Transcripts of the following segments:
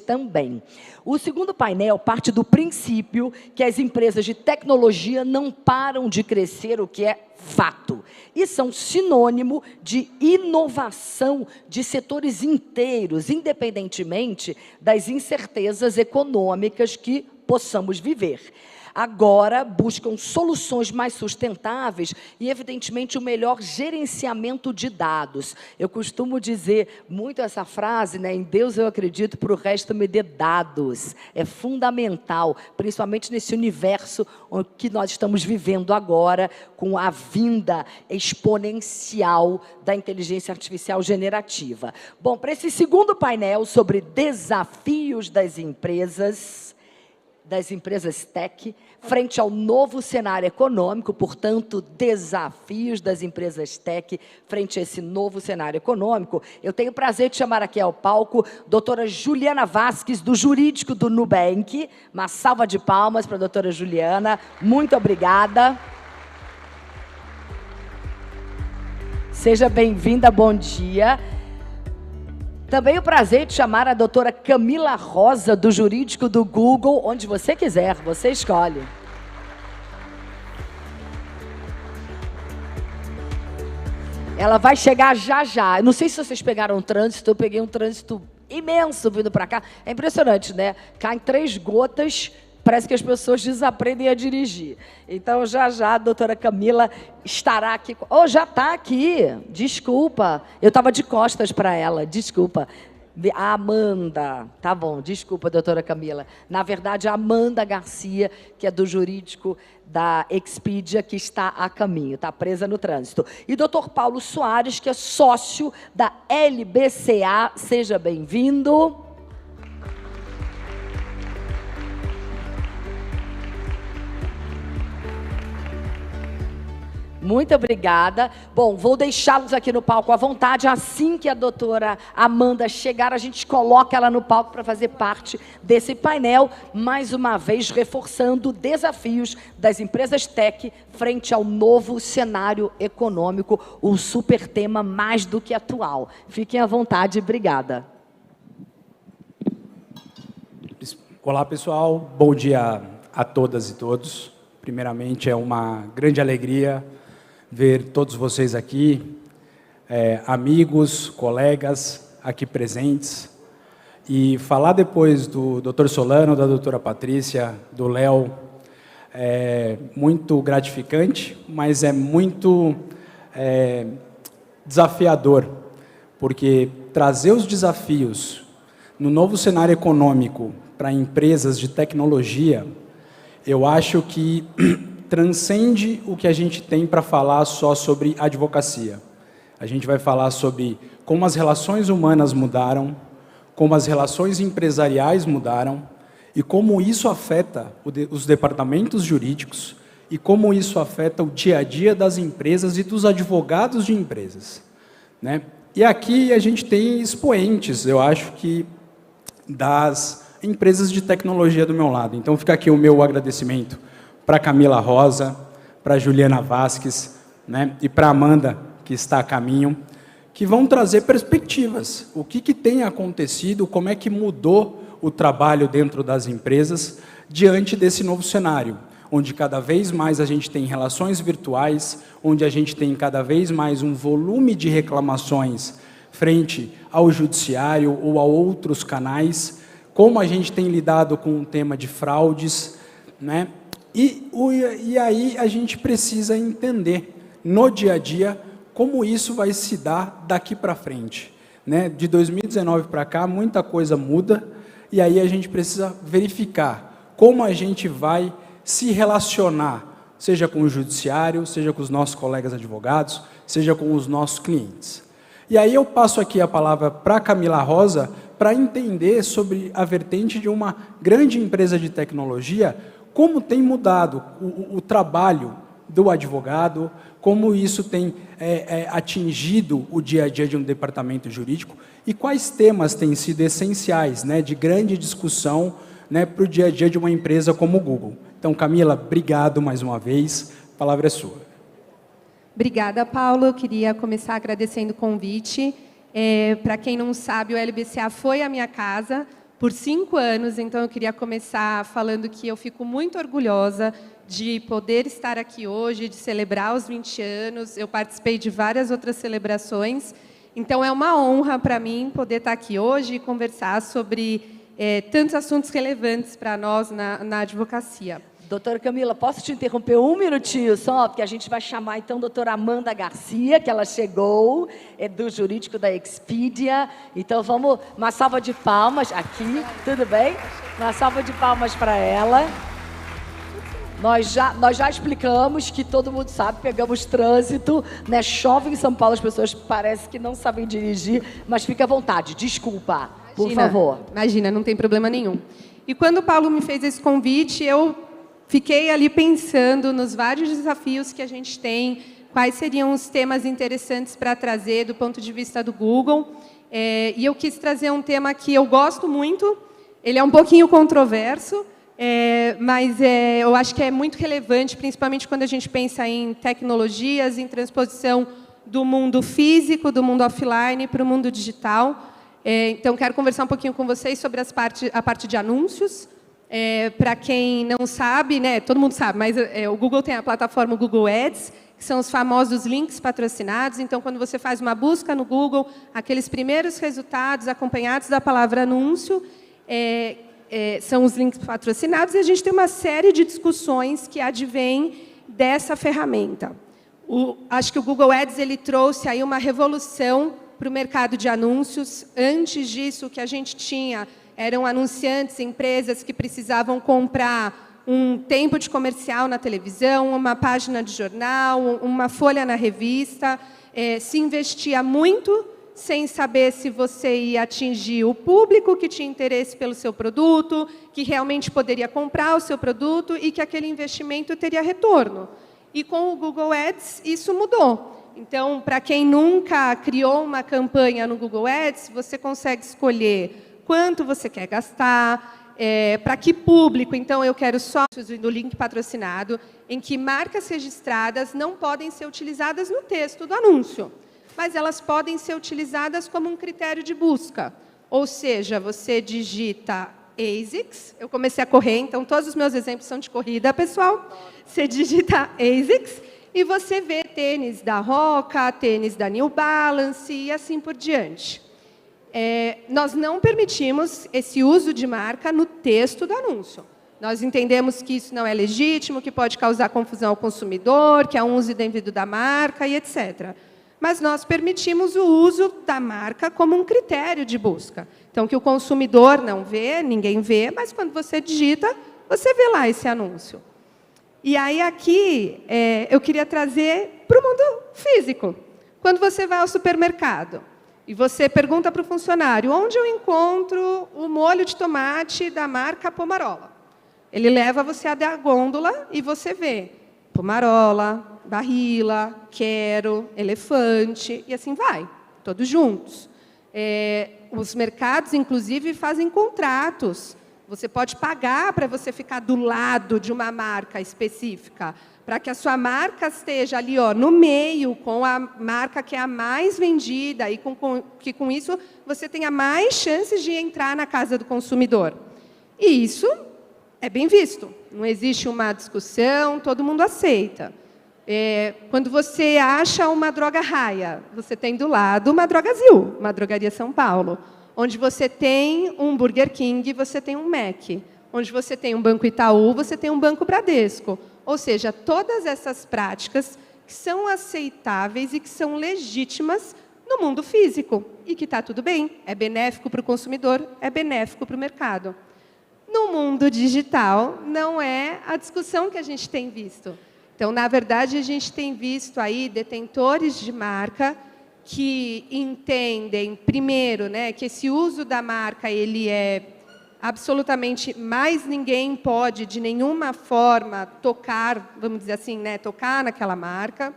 também. O segundo painel parte do princípio que as empresas de tecnologia não param de crescer, o que é fato, e são sinônimo de inovação de setores inteiros, independentemente das incertezas econômicas que possamos viver. Agora buscam soluções mais sustentáveis e, evidentemente, o melhor gerenciamento de dados. Eu costumo dizer muito essa frase, né? Em Deus eu acredito, para o resto me dê dados. É fundamental, principalmente nesse universo que nós estamos vivendo agora, com a vinda exponencial da inteligência artificial generativa. Bom, para esse segundo painel sobre desafios das empresas tech, frente ao novo cenário econômico, portanto, desafios das empresas tech frente a esse novo cenário econômico, eu tenho o prazer de chamar aqui ao palco doutora Juliana Vasques, do Jurídico do Nubank. Uma salva de palmas para a doutora Juliana. Muito obrigada. Seja bem-vinda, bom dia. Também o prazer de chamar a doutora Camila Rosa, do Jurídico do Google, onde você quiser, você escolhe. Ela vai chegar já já. Eu não sei se vocês pegaram um trânsito, eu peguei um trânsito imenso vindo para cá. É impressionante, né? Caem 3 gotas, parece que as pessoas desaprendem a dirigir. Então, já já a doutora Camila estará aqui. Oh, já está aqui. Desculpa. Eu estava de costas para ela. Desculpa. A Amanda. Tá bom. Desculpa, doutora Camila. Na verdade, a Amanda Garcia, que é do Jurídico da Expedia, que está a caminho. Está presa no trânsito. E doutor Paulo Soares, que é sócio da LBCA. Seja bem-vindo. Muito obrigada. Bom, vou deixá-los aqui no palco à vontade. Assim que a doutora Amanda chegar, a gente coloca ela no palco para fazer parte desse painel, mais uma vez reforçando desafios das empresas tech frente ao novo cenário econômico, o super tema mais do que atual. Fiquem à vontade. Obrigada. Olá, pessoal. Bom dia a todas e todos. Primeiramente, é uma grande alegria ver todos vocês aqui, amigos, colegas aqui presentes, e falar depois do Dr. Solano, da doutora Patrícia, do Léo, é muito gratificante, mas é muito desafiador, porque trazer os desafios no novo cenário econômico para empresas de tecnologia, eu acho que transcende o que a gente tem para falar só sobre advocacia. A gente vai falar sobre como as relações humanas mudaram, como as relações empresariais mudaram e como isso afeta os departamentos jurídicos e como isso afeta o dia a dia das empresas e dos advogados de empresas, né? E aqui a gente tem expoentes, eu acho que, das empresas de tecnologia do meu lado. Então fica aqui o meu agradecimento para Camila Rosa, para Juliana Vasques, né, e para Amanda, que está a caminho, que vão trazer perspectivas. O que tem acontecido, como é que mudou o trabalho dentro das empresas diante desse novo cenário, onde cada vez mais a gente tem relações virtuais, onde a gente tem cada vez mais um volume de reclamações frente ao judiciário ou a outros canais, como a gente tem lidado com o tema de fraudes, né? E aí a gente precisa entender no dia a dia como isso vai se dar daqui para frente, né? De 2019 para cá, muita coisa muda, e aí a gente precisa verificar como a gente vai se relacionar, seja com o judiciário, seja com os nossos colegas advogados, seja com os nossos clientes. E aí eu passo aqui a palavra para a Camila Rosa para entender sobre a vertente de uma grande empresa de tecnologia, como tem mudado o trabalho do advogado, como isso tem atingido o dia a dia de um departamento jurídico e quais temas têm sido essenciais, né, de grande discussão, né, para o dia a dia de uma empresa como o Google. Então, Camila, obrigado mais uma vez, a palavra é sua. Obrigada, Paulo. Eu queria começar agradecendo o convite. Para quem não sabe, o LBCA foi a minha casa por 5 anos, então eu queria começar falando que eu fico muito orgulhosa de poder estar aqui hoje, de celebrar os 20 anos. Eu participei de várias outras celebrações, então é uma honra para mim poder estar aqui hoje e conversar sobre tantos assuntos relevantes para nós na advocacia. Doutora Camila, posso te interromper um minutinho só? Porque a gente vai chamar, então, a doutora Amanda Garcia, que ela chegou, é do jurídico da Expedia. Então, vamos, uma salva de palmas aqui, tudo bem? Uma salva de palmas para ela. Nós já explicamos que todo mundo sabe, pegamos trânsito, né? Chove em São Paulo, as pessoas parecem que não sabem dirigir, mas fica à vontade, desculpa, por favor. Imagina, não tem problema nenhum. E quando o Paulo me fez esse convite, eu fiquei ali pensando nos vários desafios que a gente tem, quais seriam os temas interessantes para trazer do ponto de vista do Google. E eu quis trazer um tema que eu gosto muito, ele é um pouquinho controverso, mas eu acho que é muito relevante, principalmente quando a gente pensa em tecnologias, em transposição do mundo físico, do mundo offline para o mundo digital. Então, quero conversar um pouquinho com vocês sobre a parte de anúncios. Para quem não sabe, né, todo mundo sabe, mas o Google tem a plataforma Google Ads, que são os famosos links patrocinados. Então, quando você faz uma busca no Google, aqueles primeiros resultados acompanhados da palavra anúncio são os links patrocinados, e a gente tem uma série de discussões que advêm dessa ferramenta. Acho que o Google Ads ele trouxe aí uma revolução para o mercado de anúncios. Antes disso, o que a gente tinha eram anunciantes, empresas que precisavam comprar um tempo de comercial na televisão, uma página de jornal, uma folha na revista. Se investia muito sem saber se você ia atingir o público que tinha interesse pelo seu produto, que realmente poderia comprar o seu produto e que aquele investimento teria retorno. E com o Google Ads, isso mudou. Então, para quem nunca criou uma campanha no Google Ads, você consegue escolher quanto você quer gastar, para que público. Então, eu quero só do link patrocinado, em que marcas registradas não podem ser utilizadas no texto do anúncio, mas elas podem ser utilizadas como um critério de busca. Ou seja, você digita ASICS, eu comecei a correr, então todos os meus exemplos são de corrida, pessoal. Você digita ASICS e você vê tênis da Roca, tênis da New Balance e assim por diante. Nós não permitimos esse uso de marca no texto do anúncio. Nós entendemos que isso não é legítimo, que pode causar confusão ao consumidor, que há um uso indevido da marca e etc. Mas nós permitimos o uso da marca como um critério de busca. Então, que o consumidor não vê, ninguém vê, mas quando você digita, você vê lá esse anúncio. E aí, aqui, eu queria trazer para o mundo físico. Quando você vai ao supermercado, e você pergunta para o funcionário, onde eu encontro o molho de tomate da marca Pomarola? Ele leva você até a gôndola e você vê Pomarola, Barilla, Quero, Elefante, e assim vai, todos juntos. Os mercados, inclusive, fazem contratos. Você pode pagar para você ficar do lado de uma marca específica, para que a sua marca esteja ali, ó, no meio, com a marca que é a mais vendida, e que com isso você tenha mais chances de entrar na casa do consumidor. E isso é bem visto. Não existe uma discussão, todo mundo aceita. Quando você acha uma droga Raia, você tem do lado uma Drogazil, uma Drogaria São Paulo. Onde você tem um Burger King, você tem um Mac. Onde você tem um Banco Itaú, você tem um Banco Bradesco. Ou seja, todas essas práticas que são aceitáveis e que são legítimas no mundo físico. E que está tudo bem, é benéfico para o consumidor, é benéfico para o mercado. No mundo digital, não é a discussão que a gente tem visto. Então, na verdade, a gente tem visto aí detentores de marca que entendem, primeiro, né, que esse uso da marca ele é absolutamente mais ninguém pode, de nenhuma forma, tocar, vamos dizer assim, né, tocar naquela marca,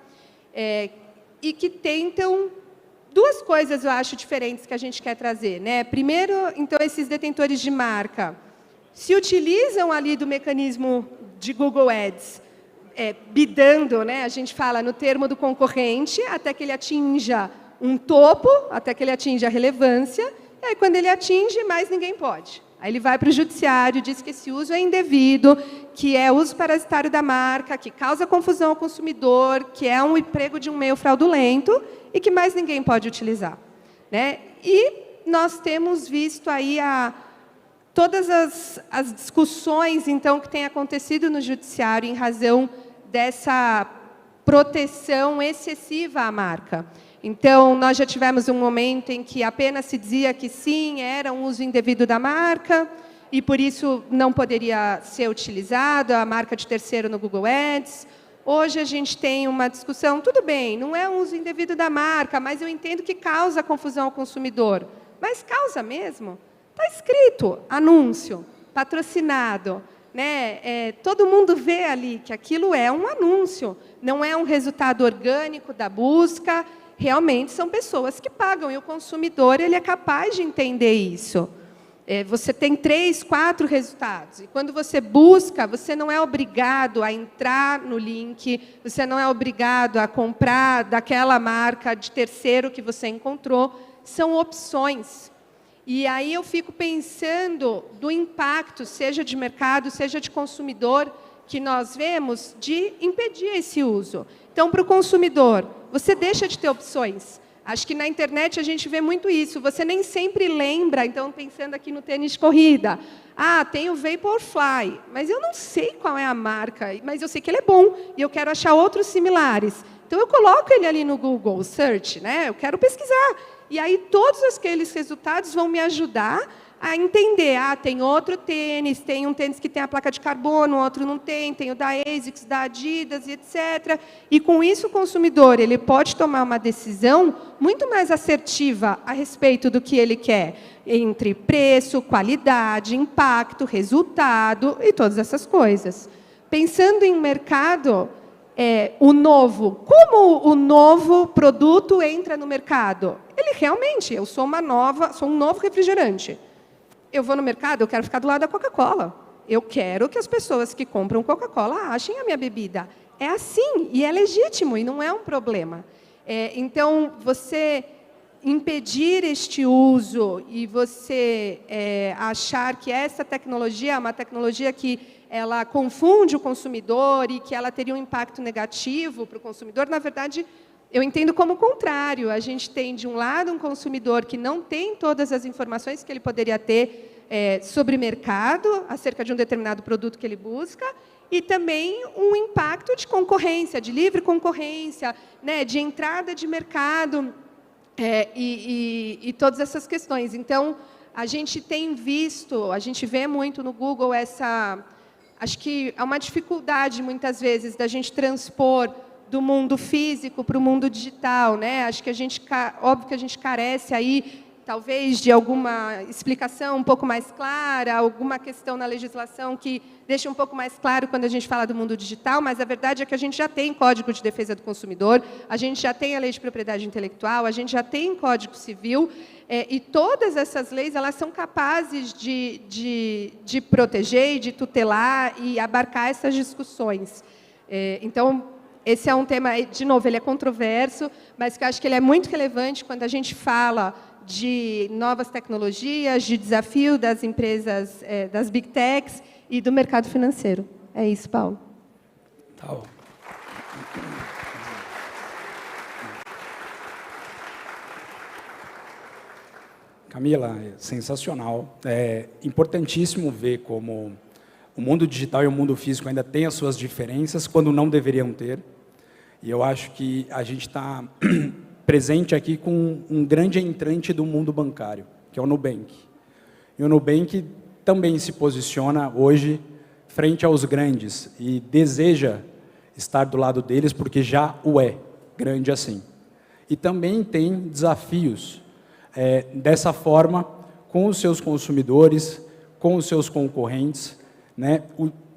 e que tentam duas coisas, eu acho, diferentes que a gente quer trazer. Né? Primeiro, então, esses detentores de marca se utilizam ali do mecanismo de Google Ads, bidando, né, a gente fala no termo do concorrente, até que ele atinja um topo, até que ele atinja a relevância, e aí, quando ele atinge, mais ninguém pode. Aí ele vai para o judiciário, diz que esse uso é indevido, que é uso parasitário da marca, que causa confusão ao consumidor, que é um emprego de um meio fraudulento e que mais ninguém pode utilizar, né? E nós temos visto aí todas as discussões, então, que têm acontecido no judiciário em razão dessa proteção excessiva à marca. Então, nós já tivemos um momento em que apenas se dizia que sim, era um uso indevido da marca, e por isso não poderia ser utilizada a marca de terceiro no Google Ads. Hoje a gente tem uma discussão, tudo bem, não é um uso indevido da marca, mas eu entendo que causa confusão ao consumidor. Mas causa mesmo? Está escrito, anúncio, patrocinado. Né? Todo mundo vê ali que aquilo é um anúncio, não é um resultado orgânico da busca. Realmente são pessoas que pagam, e o consumidor ele é capaz de entender isso. Você tem 3, 4 resultados, e quando você busca, você não é obrigado a entrar no link, você não é obrigado a comprar daquela marca de terceiro que você encontrou, são opções. E aí eu fico pensando do impacto, seja de mercado, seja de consumidor, que nós vemos de impedir esse uso. Então, para o consumidor, você deixa de ter opções. Acho que na internet a gente vê muito isso. Você nem sempre lembra, então, pensando aqui no tênis de corrida. Ah, tem o Vaporfly, mas eu não sei qual é a marca, mas eu sei que ele é bom e eu quero achar outros similares. Então, eu coloco ele ali no Google Search, né? Eu quero pesquisar. E aí, todos aqueles resultados vão me ajudar a entender. Ah, tem outro tênis, tem um tênis que tem a placa de carbono, outro não tem o da ASICS, da Adidas, etc. E, com isso, o consumidor ele pode tomar uma decisão muito mais assertiva a respeito do que ele quer, entre preço, qualidade, impacto, resultado e todas essas coisas. Pensando em mercado, o novo, como o novo produto entra no mercado? Ele realmente, eu sou um novo refrigerante. Eu vou no mercado, eu quero ficar do lado da Coca-Cola. Eu quero que as pessoas que compram Coca-Cola achem a minha bebida. É assim, e é legítimo, e não é um problema. Então, você impedir este uso e você achar que essa tecnologia é uma tecnologia que ela confunde o consumidor e que ela teria um impacto negativo para o consumidor, na verdade, eu entendo como o contrário. A gente tem, de um lado, um consumidor que não tem todas as informações que ele poderia ter sobre mercado, acerca de um determinado produto que ele busca, e também um impacto de concorrência, de livre concorrência, né, de entrada de mercado, e todas essas questões. Então, a gente tem visto, a gente vê muito no Google acho que há uma dificuldade, muitas vezes, da gente transpor do mundo físico para o mundo digital, né? Acho que óbvio que a gente carece aí, talvez, de alguma explicação um pouco mais clara, alguma questão na legislação que deixa um pouco mais claro quando a gente fala do mundo digital, mas a verdade é que a gente já tem Código de Defesa do Consumidor, a gente já tem a Lei de Propriedade Intelectual, a gente já tem Código Civil, e todas essas leis elas são capazes de proteger e de tutelar e abarcar essas discussões. Então, esse é um tema, de novo, ele é controverso, mas que eu acho que ele é muito relevante quando a gente fala de novas tecnologias, de desafio das empresas, das Big Techs e do mercado financeiro. É isso, Paulo. Tá bom. Camila, é sensacional. É importantíssimo ver como o mundo digital e o mundo físico ainda têm as suas diferenças, quando não deveriam ter. E eu acho que a gente está presente aqui com um grande entrante do mundo bancário, que é o Nubank. E o Nubank também se posiciona hoje frente aos grandes e deseja estar do lado deles, porque já o é, grande assim. E também tem desafios dessa forma com os seus consumidores, com os seus concorrentes, né?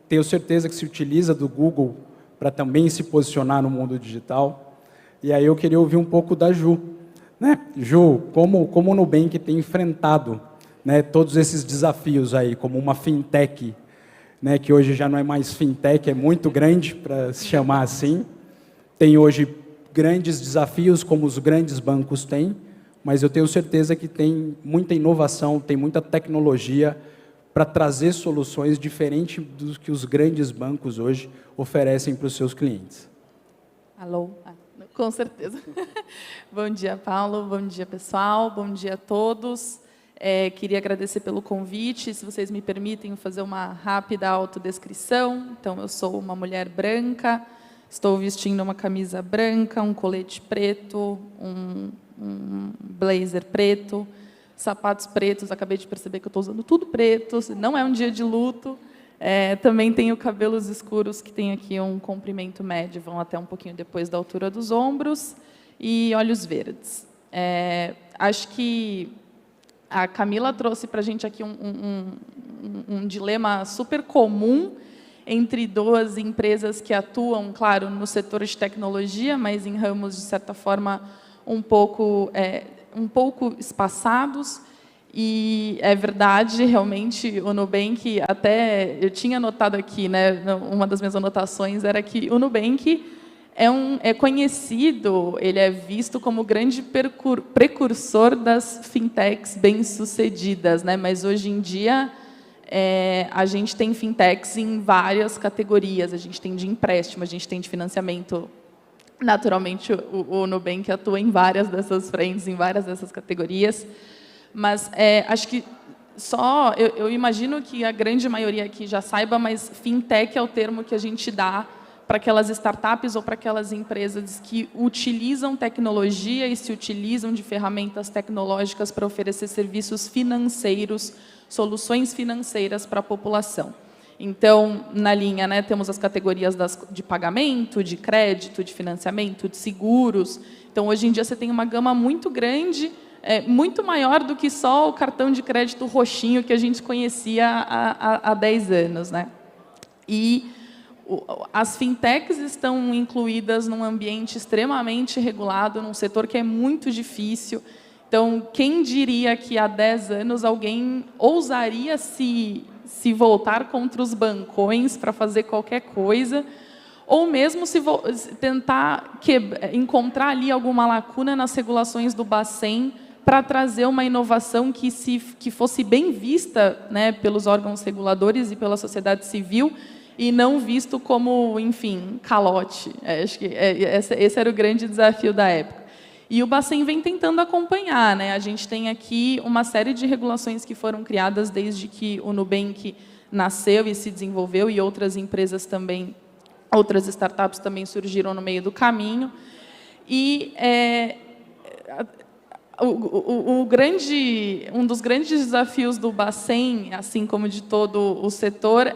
Tenho certeza que se utiliza do Google para também se posicionar no mundo digital. E aí eu queria ouvir um pouco da Ju. Né? Ju, como o Nubank tem enfrentado, né, todos esses desafios aí, como uma fintech, né, que hoje já não é mais fintech, é muito grande para se chamar assim. Tem hoje grandes desafios, como os grandes bancos têm, mas eu tenho certeza que tem muita inovação, tem muita tecnologia para trazer soluções diferentes do que os grandes bancos hoje oferecem para os seus clientes. Alô? Com certeza. Bom dia, Paulo. Bom dia, pessoal. Bom dia a todos. Queria agradecer pelo convite. Se vocês me permitem fazer uma rápida autodescrição. Então, eu sou uma mulher branca, estou vestindo uma camisa branca, um colete preto, um blazer preto, sapatos pretos. Acabei de perceber que eu estou usando tudo preto, não é um dia de luto. Também tenho cabelos escuros, que tem aqui um comprimento médio, vão até um pouquinho depois da altura dos ombros, e olhos verdes. Acho que a Camila trouxe para a gente aqui um dilema super comum entre duas empresas que atuam, claro, no setor de tecnologia, mas em ramos, de certa forma, um pouco espaçados. E é verdade, realmente, o Nubank, até eu tinha anotado aqui, né, uma das minhas anotações era que o Nubank é conhecido, ele é visto como o grande precursor das fintechs bem-sucedidas, né, mas hoje em dia a gente tem fintechs em várias categorias, a gente tem de empréstimo, a gente tem de financiamento. Naturalmente, o Nubank atua em várias dessas frentes, em várias dessas categorias. Mas acho que eu imagino que a grande maioria aqui já saiba, mas fintech é o termo que a gente dá para aquelas startups ou para aquelas empresas que utilizam tecnologia e se utilizam de ferramentas tecnológicas para oferecer serviços financeiros, soluções financeiras para a população. Então, na linha, né, temos as categorias de pagamento, de crédito, de financiamento, de seguros. Então, hoje em dia, você tem uma gama muito grande, muito maior do que só o cartão de crédito roxinho que a gente conhecia há 10 anos. Né? E as fintechs estão incluídas num ambiente extremamente regulado, num setor que é muito difícil. Então, quem diria que há 10 anos alguém ousaria se voltar contra os bancões para fazer qualquer coisa, ou mesmo se tentar encontrar ali alguma lacuna nas regulações do Bacen para trazer uma inovação que fosse bem vista, né, pelos órgãos reguladores e pela sociedade civil, e não visto como, enfim, calote. Acho que esse era o grande desafio da época. E o Bacen vem tentando acompanhar. Né? A gente tem aqui uma série de regulações que foram criadas desde que o Nubank nasceu e se desenvolveu, e outras empresas também, outras startups também surgiram no meio do caminho. E um dos grandes desafios do Bacen, assim como de todo o setor,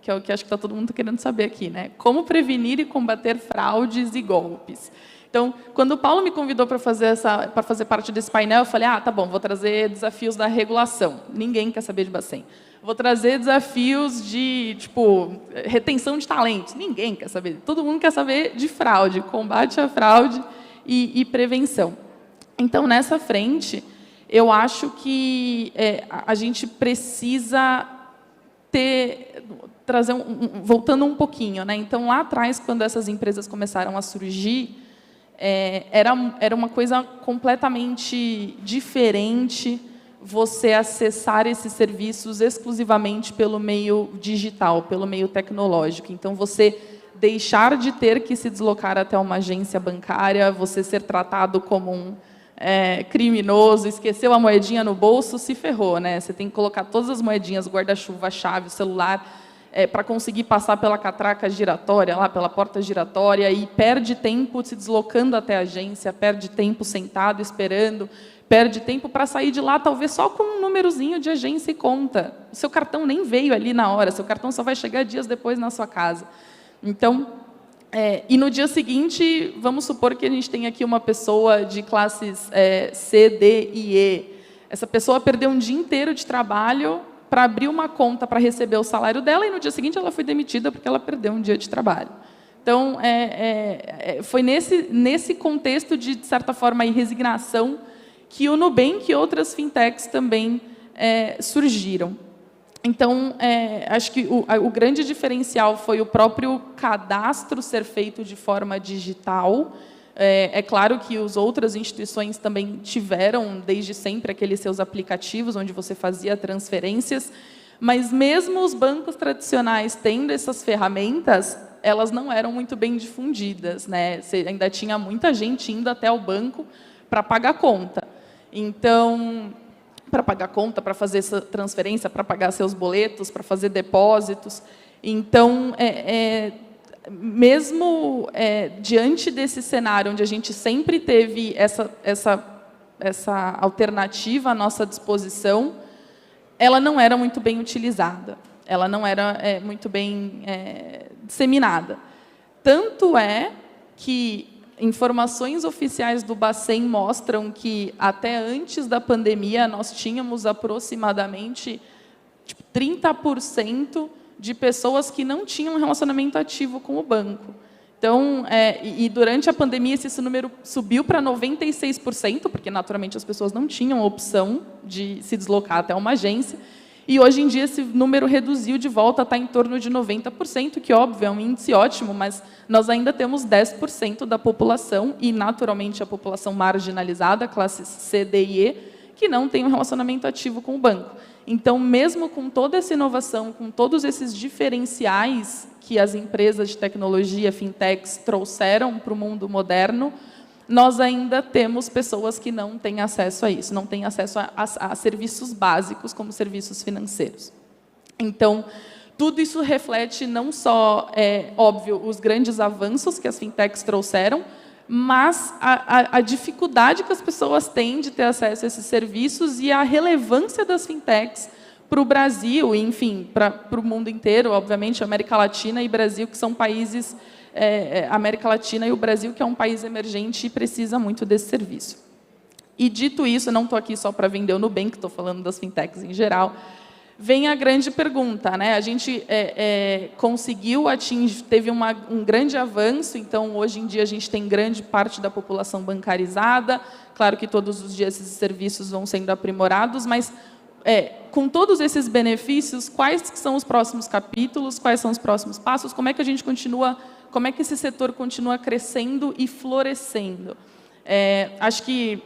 que é o que acho que está todo mundo querendo saber aqui, né? Como prevenir e combater fraudes e golpes. Então, quando o Paulo me convidou para fazer parte desse painel, eu falei, tá bom, vou trazer desafios da regulação. Ninguém quer saber de Bacen. Vou trazer desafios de, retenção de talentos. Ninguém quer saber. Todo mundo quer saber de fraude, combate à fraude e prevenção. Então, nessa frente, eu acho que a gente precisa trazer voltando um pouquinho, né? Então, lá atrás, quando essas empresas começaram a surgir, era uma coisa completamente diferente você acessar esses serviços exclusivamente pelo meio digital, pelo meio tecnológico. Então, você deixar de ter que se deslocar até uma agência bancária, você ser tratado como um criminoso, esqueceu a moedinha no bolso, se ferrou. Né? Você tem que colocar todas as moedinhas, o guarda-chuva, a chave, o celular, para conseguir passar pela catraca giratória, lá pela porta giratória, e perde tempo se deslocando até a agência, perde tempo sentado, esperando, perde tempo para sair de lá, talvez só com um númerozinho de agência e conta. O seu cartão nem veio ali na hora, seu cartão só vai chegar dias depois na sua casa. Então, e no dia seguinte, vamos supor que a gente tem aqui uma pessoa de classes C, D e E. Essa pessoa perdeu um dia inteiro de trabalho para abrir uma conta para receber o salário dela, e no dia seguinte ela foi demitida porque ela perdeu um dia de trabalho. Então, foi nesse contexto de certa forma, resignação que o Nubank e outras fintechs também surgiram. Então, acho que o grande diferencial foi o próprio cadastro ser feito de forma digital. É claro que as outras instituições também tiveram, desde sempre, aqueles seus aplicativos, onde você fazia transferências, Mas mesmo os bancos tradicionais tendo essas ferramentas, elas não eram muito bem difundidas, né? Você ainda tinha muita gente indo até o banco para pagar conta. Então, para pagar conta, para fazer essa transferência, para pagar seus boletos, para fazer depósitos. Então, mesmo diante desse cenário onde a gente sempre teve essa alternativa à nossa disposição, ela não era muito bem utilizada, ela não era muito bem disseminada. Tanto é que informações oficiais do Bacen mostram que, até antes da pandemia, nós tínhamos aproximadamente 30% de pessoas que não tinham um relacionamento ativo com o banco. Então, e durante a pandemia, esse número subiu para 96%, porque, naturalmente, as pessoas não tinham opção de se deslocar até uma agência. E, hoje em dia, esse número reduziu de volta, está em torno de 90%, que, óbvio, é um índice ótimo, mas nós ainda temos 10% da população, e, naturalmente, a população marginalizada, classes C, D e E, que não tem um relacionamento ativo com o banco. Então, mesmo com toda essa inovação, com todos esses diferenciais que as empresas de tecnologia, fintechs, trouxeram para o mundo moderno, nós ainda temos pessoas que não têm acesso a isso, não têm acesso a serviços básicos, como serviços financeiros. Então, tudo isso reflete não só, óbvio, os grandes avanços que as fintechs trouxeram, mas a dificuldade que as pessoas têm de ter acesso a esses serviços e a relevância das fintechs para o Brasil, e, enfim, para o mundo inteiro, obviamente, América Latina e Brasil, que são países... América Latina e o Brasil, que é um país emergente e precisa muito desse serviço. E, dito isso, eu não estou aqui só para vender o Nubank, estou falando das fintechs em geral, vem a grande pergunta, né? A gente conseguiu atingir, teve um grande avanço, então, hoje em dia, a gente tem grande parte da população bancarizada, claro que todos os dias esses serviços vão sendo aprimorados, mas, com todos esses benefícios, quais são os próximos capítulos, quais são os próximos passos, como é que a gente continua... Como é que esse setor continua crescendo e florescendo? Acho que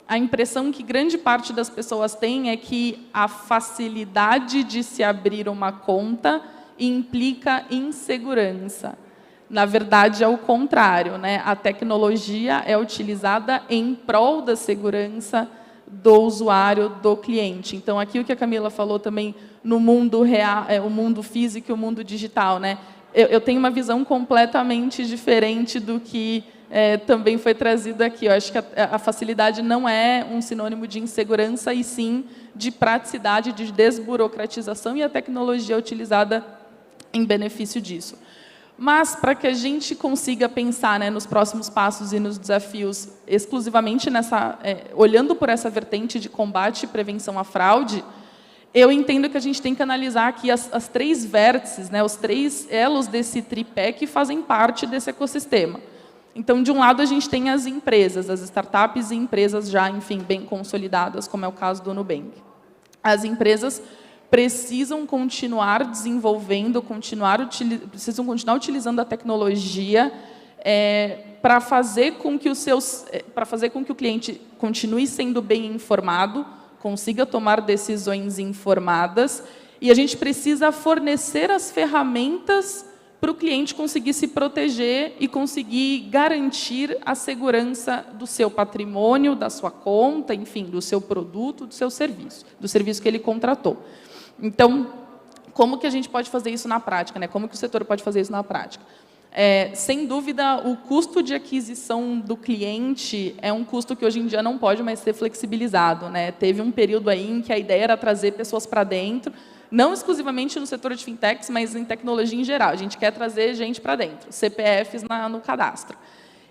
a impressão que grande parte das pessoas tem é que a facilidade de se abrir uma conta implica insegurança. Na verdade, é o contrário, né? A tecnologia é utilizada em prol da segurança do usuário, do cliente. Então, aqui o que a Camila falou também no mundo real, o mundo físico e o mundo digital, né? Eu tenho uma visão completamente diferente do que também foi trazido aqui. Eu acho que a facilidade não é um sinônimo de insegurança, e sim de praticidade, de desburocratização, e a tecnologia é utilizada em benefício disso. Mas, para que a gente consiga pensar, né, nos próximos passos e nos desafios, exclusivamente olhando por essa vertente de combate e prevenção à fraude, eu entendo que a gente tem que analisar aqui as três vértices, né, os três elos desse tripé que fazem parte desse ecossistema. Então, de um lado, a gente tem as empresas, as startups e empresas já, enfim, bem consolidadas, como é o caso do Nubank. As empresas precisam continuar desenvolvendo, precisam continuar utilizando a tecnologia para fazer com que o cliente continue sendo bem informado, consiga tomar decisões informadas, e a gente precisa fornecer as ferramentas para o cliente conseguir se proteger e conseguir garantir a segurança do seu patrimônio, da sua conta, enfim, do seu produto, do seu serviço, do serviço que ele contratou. Então, como que a gente pode fazer isso na prática, né? Como que o setor pode fazer isso na prática? Sem dúvida, o custo de aquisição do cliente é um custo que hoje em dia não pode mais ser flexibilizado, né? Teve um período aí em que a ideia era trazer pessoas para dentro, não exclusivamente no setor de fintechs, mas em tecnologia em geral. A gente quer trazer gente para dentro, CPFs no cadastro.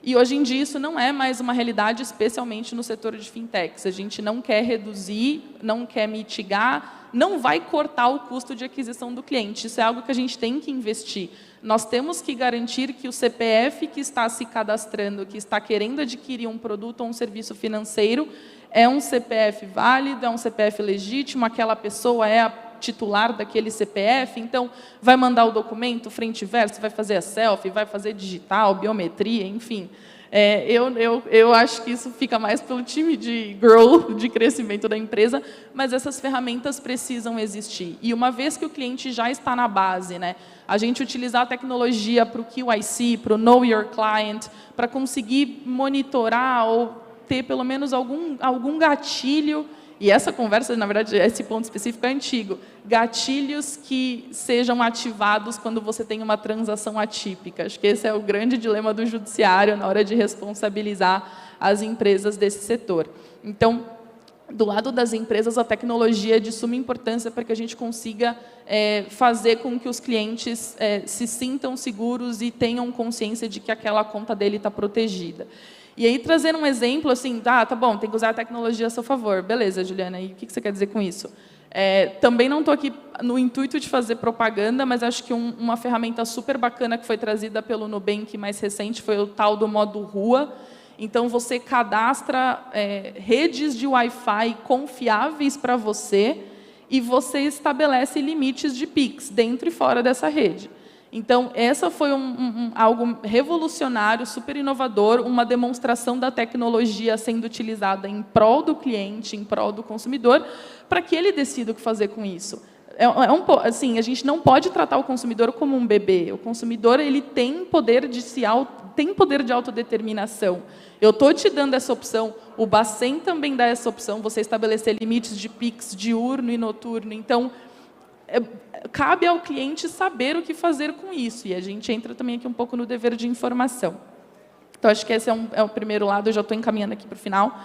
E, hoje em dia, isso não é mais uma realidade, especialmente no setor de fintechs. A gente não quer reduzir, não quer mitigar, não vai cortar o custo de aquisição do cliente. Isso é algo que a gente tem que investir. Nós temos que garantir que o CPF que está se cadastrando, que está querendo adquirir um produto ou um serviço financeiro, é um CPF válido, é um CPF legítimo, aquela pessoa é titular daquele CPF, então vai mandar o documento frente e verso, vai fazer a selfie, vai fazer digital, biometria, enfim. Eu acho que isso fica mais pelo time de growth, de crescimento da empresa, mas essas ferramentas precisam existir. E uma vez que o cliente já está na base, né, a gente utilizar a tecnologia para o QIC, para o Know Your Client, para conseguir monitorar ou ter pelo menos algum gatilho. E essa conversa, na verdade, esse ponto específico é antigo. Gatilhos que sejam ativados quando você tem uma transação atípica. Acho que esse é o grande dilema do judiciário na hora de responsabilizar as empresas desse setor. Então, do lado das empresas, a tecnologia é de suma importância para que a gente consiga fazer com que os clientes se sintam seguros e tenham consciência de que aquela conta dele está protegida. E aí, trazer um exemplo, assim, tá bom, tem que usar a tecnologia a seu favor. Beleza, Juliana, e o que você quer dizer com isso? Também não estou aqui no intuito de fazer propaganda, mas acho que uma ferramenta super bacana que foi trazida pelo Nubank mais recente foi o tal do modo rua. Então, você cadastra redes de Wi-Fi confiáveis para você e você estabelece limites de Pix dentro e fora dessa rede. Então, essa foi algo revolucionário, super inovador, uma demonstração da tecnologia sendo utilizada em prol do cliente, em prol do consumidor, para que ele decida o que fazer com isso. Assim, a gente não pode tratar o consumidor como um bebê. O consumidor ele tem poder de autodeterminação. Eu estou te dando essa opção, o Bacen também dá essa opção, você estabelecer limites de Pix diurno e noturno. Então, cabe ao cliente saber o que fazer com isso. E a gente entra também aqui um pouco no dever de informação. Então, acho que esse é o primeiro lado, eu já estou encaminhando aqui para o final.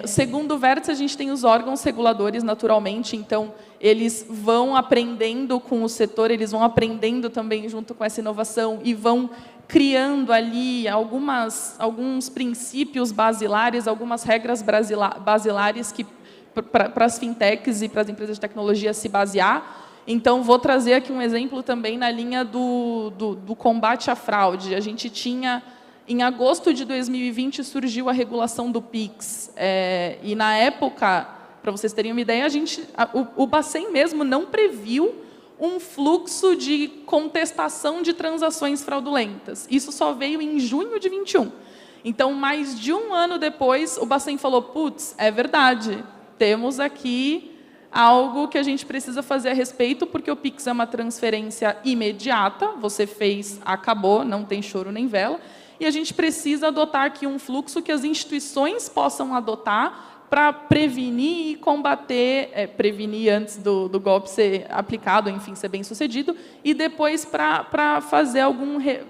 O segundo vértice, a gente tem os órgãos reguladores, naturalmente. Então, eles vão aprendendo com o setor, eles vão aprendendo também junto com essa inovação e vão criando ali alguns princípios basilares, algumas regras basilares que para as fintechs e para as empresas de tecnologia se basear. Então, vou trazer aqui um exemplo também na linha do combate à fraude. A gente tinha, em agosto de 2020, surgiu a regulação do Pix. E, na época, para vocês terem uma ideia, o Bacen mesmo não previu um fluxo de contestação de transações fraudulentas. Isso só veio em junho de 2021. Então, mais de um ano depois, o Bacen falou, putz, é verdade, temos aqui algo que a gente precisa fazer a respeito, porque o Pix é uma transferência imediata, você fez, acabou, não tem choro nem vela, e a gente precisa adotar aqui um fluxo que as instituições possam adotar para prevenir e combater, prevenir antes do golpe ser aplicado, enfim, ser bem sucedido, e depois para fazer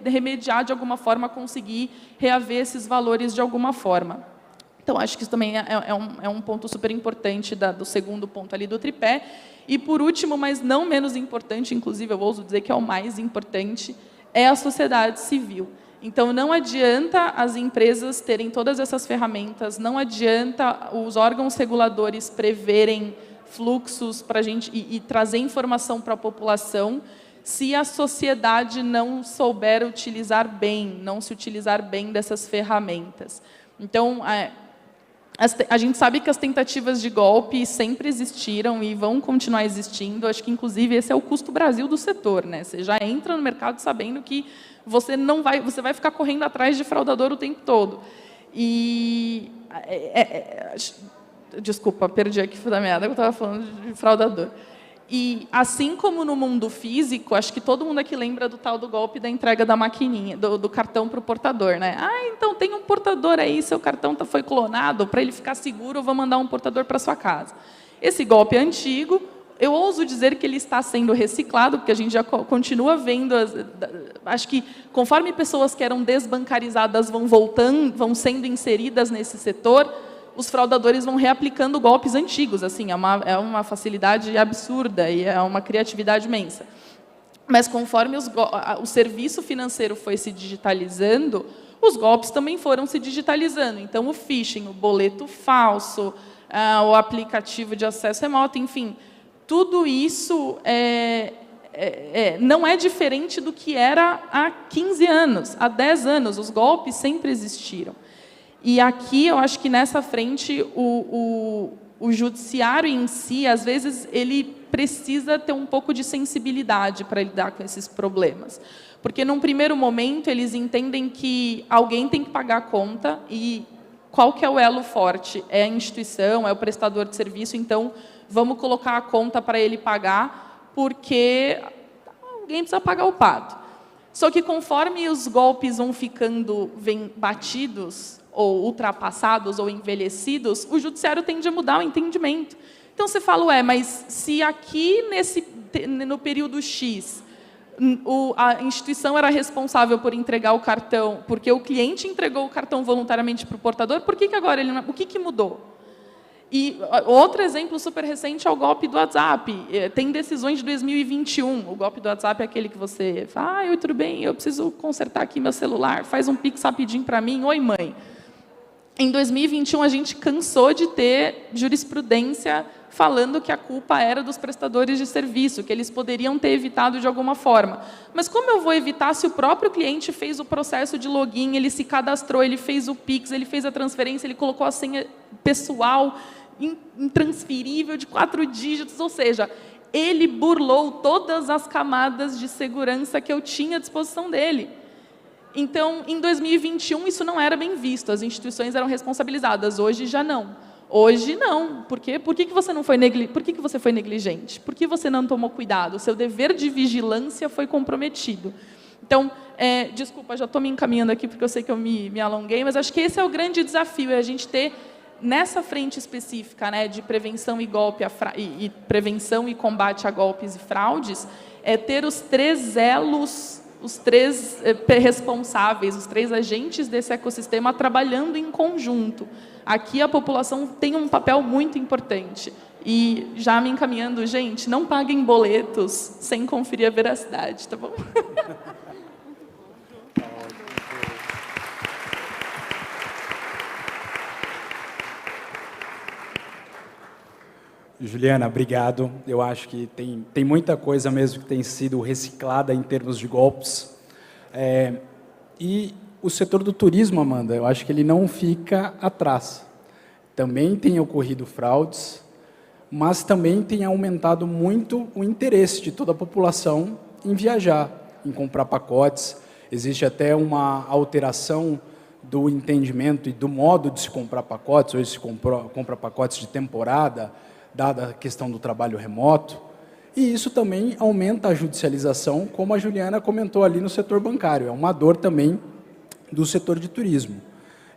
remediar de alguma forma, conseguir reaver esses valores de alguma forma. Então, acho que isso também é um ponto super importante do segundo ponto ali do tripé. E, por último, mas não menos importante, inclusive, eu ouso dizer que é o mais importante, é a sociedade civil. Então, não adianta as empresas terem todas essas ferramentas, não adianta os órgãos reguladores preverem fluxos para a gente e trazer informação para a população, se a sociedade não souber utilizar bem, não se utilizar bem dessas ferramentas. Então, a gente sabe que as tentativas de golpe sempre existiram e vão continuar existindo. Acho que, inclusive, esse é o custo Brasil do setor, né? Você já entra no mercado sabendo que você vai ficar correndo atrás de fraudador o tempo todo. E desculpa, perdi aqui da meada, eu estava falando de fraudador. E, assim como no mundo físico, acho que todo mundo aqui lembra do tal do golpe da entrega da maquininha, do cartão para o portador, né? Então tem um portador aí, seu cartão foi clonado, para ele ficar seguro, eu vou mandar um portador para sua casa. Esse golpe é antigo, eu ouso dizer que ele está sendo reciclado, porque a gente já continua vendo, acho que conforme pessoas que eram desbancarizadas vão sendo inseridas nesse setor, os fraudadores vão reaplicando golpes antigos. Assim, é uma facilidade absurda e é uma criatividade imensa. Mas, conforme o serviço financeiro foi se digitalizando, os golpes também foram se digitalizando. Então, o phishing, o boleto falso, o aplicativo de acesso remoto, enfim, tudo isso não é diferente do que era há 15 anos, há 10 anos. Os golpes sempre existiram. E aqui, eu acho que nessa frente, o judiciário em si, às vezes, ele precisa ter um pouco de sensibilidade para lidar com esses problemas. Porque, num primeiro momento, eles entendem que alguém tem que pagar a conta e qual que é o elo forte? É a instituição, é o prestador de serviço, então vamos colocar a conta para ele pagar, porque alguém precisa pagar o pato. Só que conforme os golpes vão ficando batidos, ou ultrapassados, ou envelhecidos, o judiciário tende a mudar o entendimento. Então você fala, ué, mas se aqui no período X, a instituição era responsável por entregar o cartão, porque o cliente entregou o cartão voluntariamente para o portador, por que agora ele não... O que mudou? E outro exemplo super recente é o golpe do WhatsApp. Tem decisões de 2021. O golpe do WhatsApp é aquele que você fala, oi, tudo bem, eu preciso consertar aqui meu celular, faz um Pix rapidinho para mim, oi, mãe. Em 2021, a gente cansou de ter jurisprudência falando que a culpa era dos prestadores de serviço, que eles poderiam ter evitado de alguma forma. Mas como eu vou evitar se o próprio cliente fez o processo de login, ele se cadastrou, ele fez o Pix, ele fez a transferência, ele colocou a senha pessoal intransferível de 4 dígitos, ou seja, ele burlou todas as camadas de segurança que eu tinha à disposição dele. Então, em 2021, isso não era bem visto, as instituições eram responsabilizadas, hoje já não. Hoje não. Por quê? Por que você não foi Por que você foi negligente? Por que você não tomou cuidado? O seu dever de vigilância foi comprometido. Então, desculpa, já estou me encaminhando aqui, porque eu sei que eu me alonguei, mas acho que esse é o grande desafio, é a gente ter, nessa frente específica, né, de prevenção e prevenção e combate a golpes e fraudes, ter os 3 elos, os 3 responsáveis, os 3 agentes desse ecossistema trabalhando em conjunto. Aqui a população tem um papel muito importante. E já me encaminhando, gente, não paguem boletos sem conferir a veracidade, tá bom? Juliana, obrigado. Eu acho que tem muita coisa mesmo que tem sido reciclada em termos de golpes. E o setor do turismo, Amanda, eu acho que ele não fica atrás. Também tem ocorrido fraudes, mas também tem aumentado muito o interesse de toda a população em viajar, em comprar pacotes. Existe até uma alteração do entendimento e do modo de se comprar pacotes. Hoje se compra pacotes de temporada, dada a questão do trabalho remoto. E isso também aumenta a judicialização, como a Juliana comentou ali no setor bancário. É uma dor também do setor de turismo.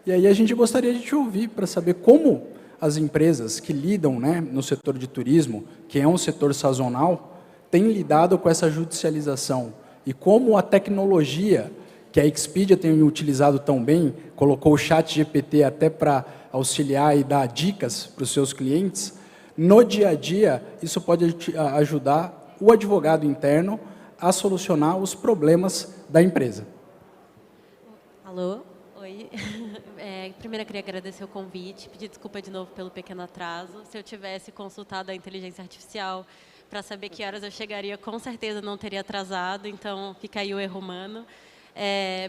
E aí a gente gostaria de te ouvir para saber como as empresas que lidam, né, no setor de turismo, que é um setor sazonal, têm lidado com essa judicialização e como a tecnologia que a Expedia tem utilizado tão bem, colocou o ChatGPT até para auxiliar e dar dicas para os seus clientes, no dia a dia, isso pode ajudar o advogado interno a solucionar os problemas da empresa. Alô? Oi. Primeiro, eu queria agradecer o convite, pedir desculpa de novo pelo pequeno atraso. Se eu tivesse consultado a inteligência artificial para saber que horas eu chegaria, com certeza não teria atrasado, então fica aí o erro humano.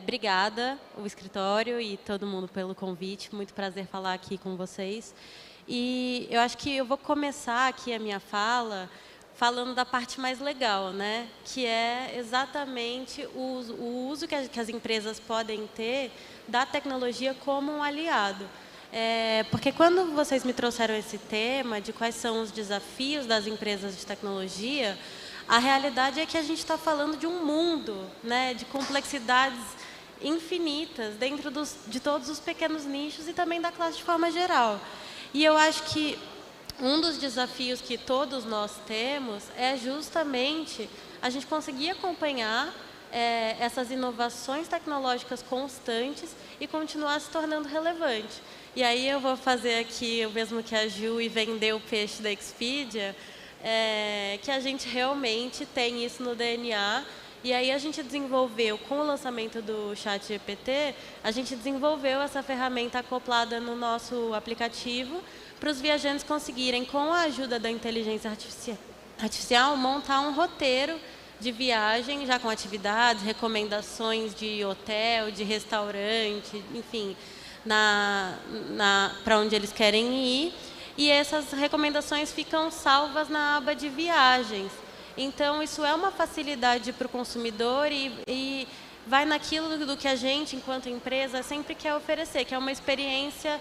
Obrigada, o escritório e todo mundo pelo convite, muito prazer falar aqui com vocês. E eu acho que eu vou começar aqui a minha fala falando da parte mais legal, né? Que é exatamente o uso que as empresas podem ter da tecnologia como um aliado. Porque quando vocês me trouxeram esse tema de quais são os desafios das empresas de tecnologia, a realidade é que a gente está falando de um mundo, né, de complexidades infinitas dentro de todos os pequenos nichos e também da classe de forma geral. E eu acho que um dos desafios que todos nós temos é justamente a gente conseguir acompanhar essas inovações tecnológicas constantes e continuar se tornando relevante. E aí eu vou fazer aqui o mesmo que a Ju e vender o peixe da Expedia, que a gente realmente tem isso no DNA. E aí a gente desenvolveu, com o lançamento do ChatGPT, a gente desenvolveu essa ferramenta acoplada no nosso aplicativo para os viajantes conseguirem, com a ajuda da inteligência artificial, montar um roteiro de viagem, já com atividades, recomendações de hotel, de restaurante, enfim, para onde eles querem ir. e essas recomendações ficam salvas na aba de viagens. Então, isso é uma facilidade para o consumidor e vai naquilo do que a gente, enquanto empresa, sempre quer oferecer, que é uma experiência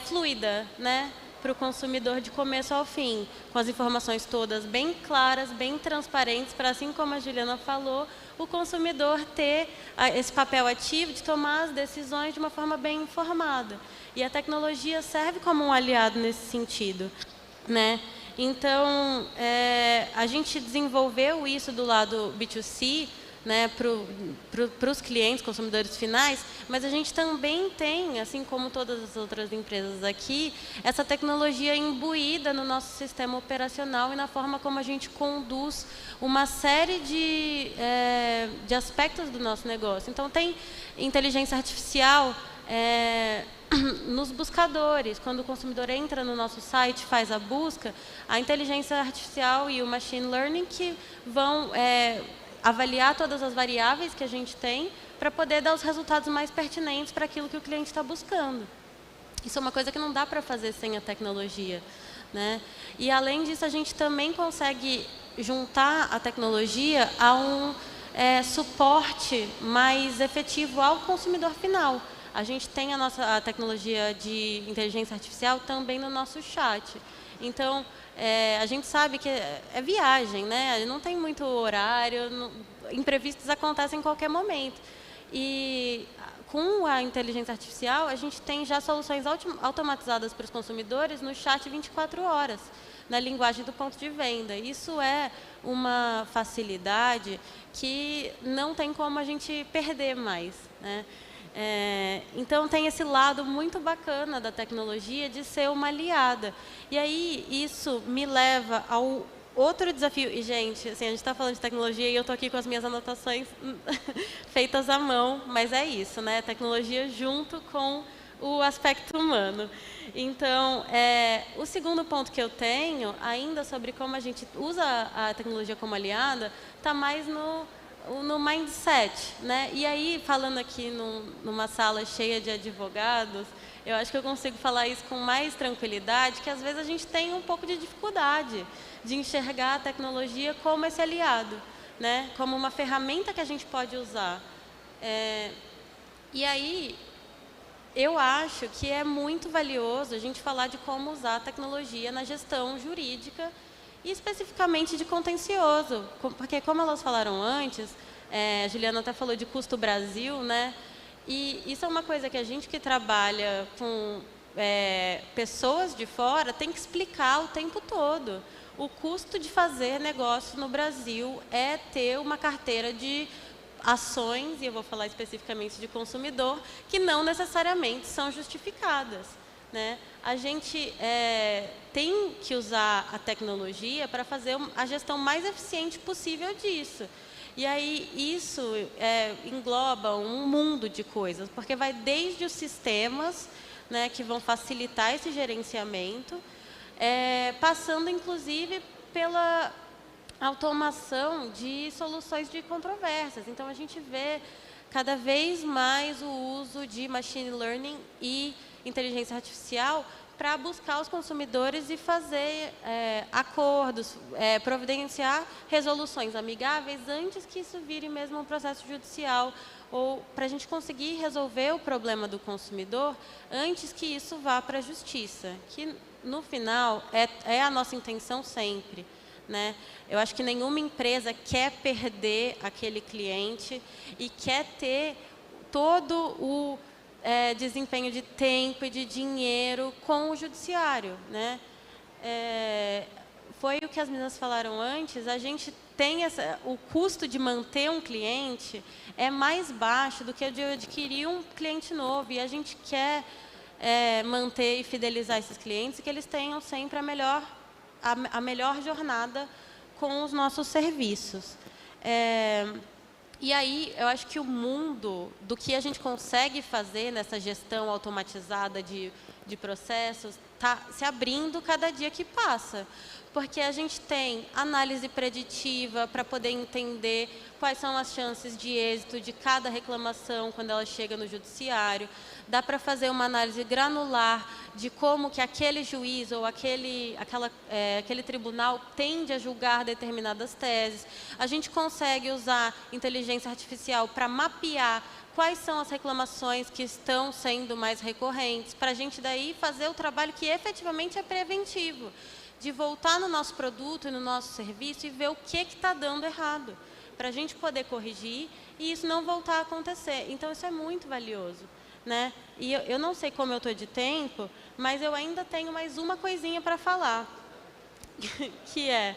fluida, né, para o consumidor de começo ao fim, com as informações todas bem claras, bem transparentes, para, assim como a Juliana falou, o consumidor ter esse papel ativo de tomar as decisões de uma forma bem informada. E a tecnologia serve como um aliado nesse sentido, né? Então, a gente desenvolveu isso do lado B2C, né, para os clientes, consumidores finais, mas a gente também tem, assim como todas as outras empresas aqui, essa tecnologia imbuída no nosso sistema operacional e na forma como a gente conduz uma série de aspectos do nosso negócio. Então, tem inteligência artificial nos buscadores. Quando o consumidor entra no nosso site, faz a busca, a inteligência artificial e o machine learning que vão avaliar todas as variáveis que a gente tem para poder dar os resultados mais pertinentes para aquilo que o cliente está buscando. Isso é uma coisa que não dá para fazer sem a tecnologia, né? E, além disso, a gente também consegue juntar a tecnologia a um suporte mais efetivo ao consumidor final. A gente tem a tecnologia de inteligência artificial também no nosso chat. Então, a gente sabe que é viagem, né? Não tem muito horário, imprevistos acontecem em qualquer momento. E com a inteligência artificial, a gente tem já soluções automatizadas para os consumidores no chat 24 horas, na linguagem do ponto de venda. Isso é uma facilidade que não tem como a gente perder mais, né? Então, tem esse lado muito bacana da tecnologia de ser uma aliada. E aí, isso me leva ao outro desafio. E, gente, assim, a gente está falando de tecnologia e eu estou aqui com as minhas anotações feitas à mão, mas é isso, né? Tecnologia junto com o aspecto humano. Então, o segundo ponto que eu tenho, ainda sobre como a gente usa a tecnologia como aliada, está mais no mindset, né? E aí, falando aqui numa sala cheia de advogados, eu acho que eu consigo falar isso com mais tranquilidade, que às vezes a gente tem um pouco de dificuldade de enxergar a tecnologia como esse aliado, né? Como uma ferramenta que a gente pode usar. E aí, eu acho que é muito valioso a gente falar de como usar a tecnologia na gestão jurídica e especificamente de contencioso, porque, como elas falaram antes, a Juliana até falou de custo Brasil, né? E isso é uma coisa que a gente que trabalha com pessoas de fora tem que explicar o tempo todo. O custo de fazer negócio no Brasil é ter uma carteira de ações, e eu vou falar especificamente de consumidor, que não necessariamente são justificadas, né? A gente tem que usar a tecnologia para fazer a gestão mais eficiente possível disso. E aí isso engloba um mundo de coisas, porque vai desde os sistemas, né, que vão facilitar esse gerenciamento, passando inclusive pela automação de soluções de controvérsias. Então, a gente vê cada vez mais o uso de machine learning e inteligência artificial para buscar os consumidores e fazer acordos, providenciar resoluções amigáveis antes que isso vire mesmo um processo judicial, ou para a gente conseguir resolver o problema do consumidor antes que isso vá para a justiça, que no final é a nossa intenção sempre, né? Eu acho que nenhuma empresa quer perder aquele cliente e quer ter todo o desempenho de tempo e de dinheiro com o judiciário, né? Foi o que as meninas falaram antes, a gente tem o custo de manter um cliente é mais baixo do que o de adquirir um cliente novo, e a gente quer manter e fidelizar esses clientes e que eles tenham sempre a melhor jornada com os nossos serviços. E aí, eu acho que o mundo do que a gente consegue fazer nessa gestão automatizada de processos está se abrindo cada dia que passa. porque a gente tem análise preditiva para poder entender quais são as chances de êxito de cada reclamação quando ela chega no judiciário. Dá para fazer uma análise granular de como que aquele juiz ou aquele tribunal tende a julgar determinadas teses. A gente consegue usar inteligência artificial para mapear quais são as reclamações que estão sendo mais recorrentes, para a gente daí fazer o trabalho que efetivamente é preventivo, de voltar no nosso produto e no nosso serviço e ver o que está dando errado, para a gente poder corrigir e isso não voltar a acontecer. Então, isso é muito valioso, né? E eu não sei como eu estou de tempo, mas eu ainda tenho mais uma coisinha para falar, que é...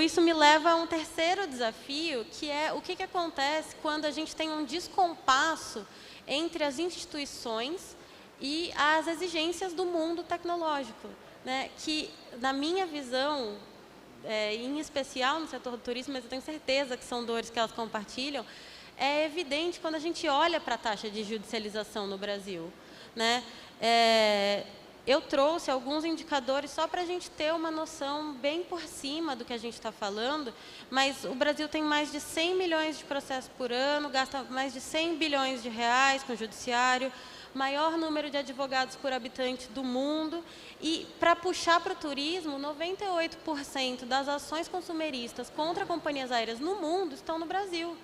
Isso me leva a um terceiro desafio, que é o que acontece quando a gente tem um descompasso entre as instituições e as exigências do mundo tecnológico, né? Que, na minha visão, em especial no setor do turismo, mas eu tenho certeza que são dores que elas compartilham, é evidente quando a gente olha para a taxa de judicialização no Brasil, né? Eu trouxe alguns indicadores só para a gente ter uma noção bem por cima do que a gente está falando, mas o Brasil tem mais de 100 milhões de processos por ano, gasta mais de 100 bilhões de reais com o judiciário, maior número de advogados por habitante do mundo, e para puxar para o turismo, 98% das ações consumeristas contra companhias aéreas no mundo estão no Brasil.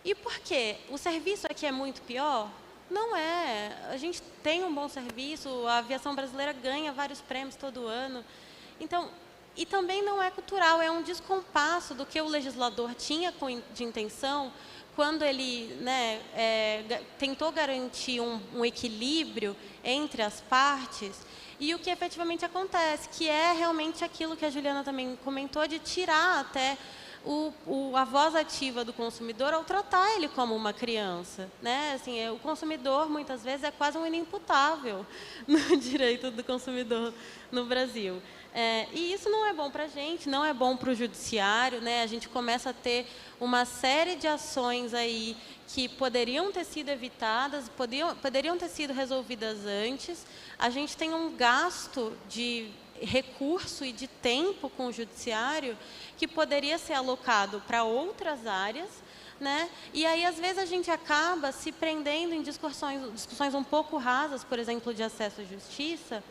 E por quê? O serviço aqui é muito pior? Não é. A gente tem um bom serviço, a aviação brasileira ganha vários prêmios todo ano. Então, e também não é cultural, é um descompasso do que o legislador tinha de intenção quando ele, né, tentou garantir um equilíbrio entre as partes e o que efetivamente acontece, que é realmente aquilo que a Juliana também comentou, de tirar até a voz ativa do consumidor ao tratar ele como uma criança, né? Assim, o consumidor, muitas vezes, é quase um inimputável no direito do consumidor no Brasil. E isso não é bom para a gente, não é bom para o judiciário, né? A gente começa a ter uma série de ações aí que poderiam ter sido evitadas, poderiam ter sido resolvidas antes. A gente tem um gasto de recurso e de tempo com o judiciário que poderia ser alocado para outras áreas, né? E aí, às vezes, a gente acaba se prendendo em discussões um pouco rasas, por exemplo, de acesso à justiça,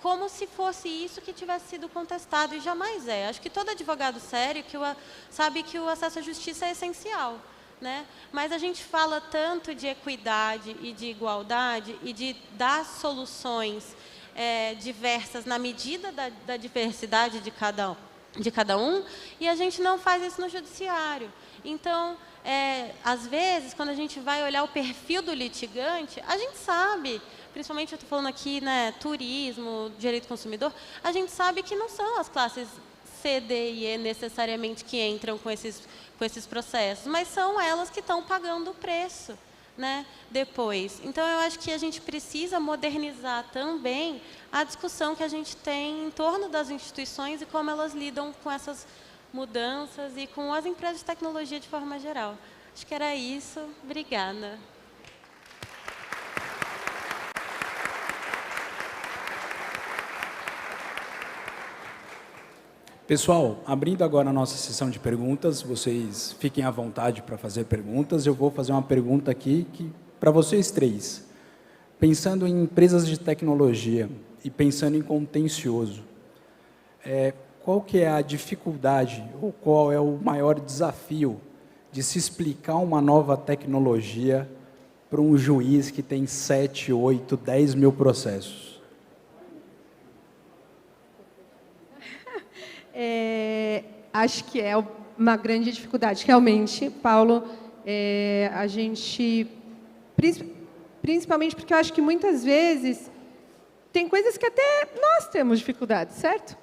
como se fosse isso que tivesse sido contestado, e jamais é. Acho que todo advogado sério sabe que o acesso à justiça é essencial, né? Mas a gente fala tanto de equidade e de igualdade e de dar soluções diversas na medida da diversidade de cada um, e a gente não faz isso no judiciário. Então, às vezes, quando a gente vai olhar o perfil do litigante, a gente sabe, principalmente eu estou falando aqui, né, turismo, direito do consumidor, a gente sabe que não são as classes C, D e E necessariamente que entram com esses processos, mas são elas que estão pagando o preço, né, depois. Então, eu acho que a gente precisa modernizar também a discussão que a gente tem em torno das instituições e como elas lidam com essas mudanças e com as empresas de tecnologia de forma geral. Acho que era isso. Obrigada. Pessoal, abrindo agora a nossa sessão de perguntas, vocês fiquem à vontade para fazer perguntas. Eu vou fazer uma pergunta aqui para vocês três. Pensando em empresas de tecnologia e pensando em contencioso, qual que é a dificuldade ou qual é o maior desafio de se explicar uma nova tecnologia para um juiz que tem 7, 8, 10 mil processos? Acho que é uma grande dificuldade. Realmente, Paulo, a gente... Principalmente porque eu acho que muitas vezes tem coisas que até nós temos dificuldade, certo?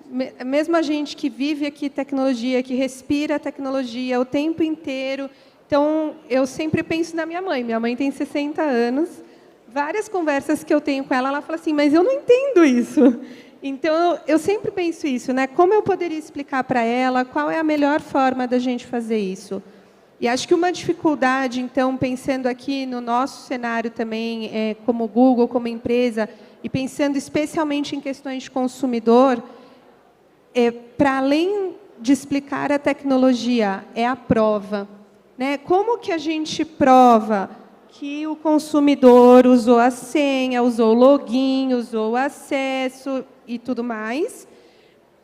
Mesmo a gente que vive aqui tecnologia, que respira tecnologia o tempo inteiro. Então, eu sempre penso na minha mãe. Minha mãe tem 60 anos. Várias conversas que eu tenho com ela, ela fala assim, mas eu não entendo isso. Então, eu sempre penso isso, né? Como eu poderia explicar para ela qual é a melhor forma da gente fazer isso? E acho que uma dificuldade, então, pensando aqui no nosso cenário também, como Google, como empresa, e pensando especialmente em questões de consumidor, para além de explicar a tecnologia, é a prova, né? Como que a gente prova que o consumidor usou a senha, usou o login, usou o acesso e tudo mais?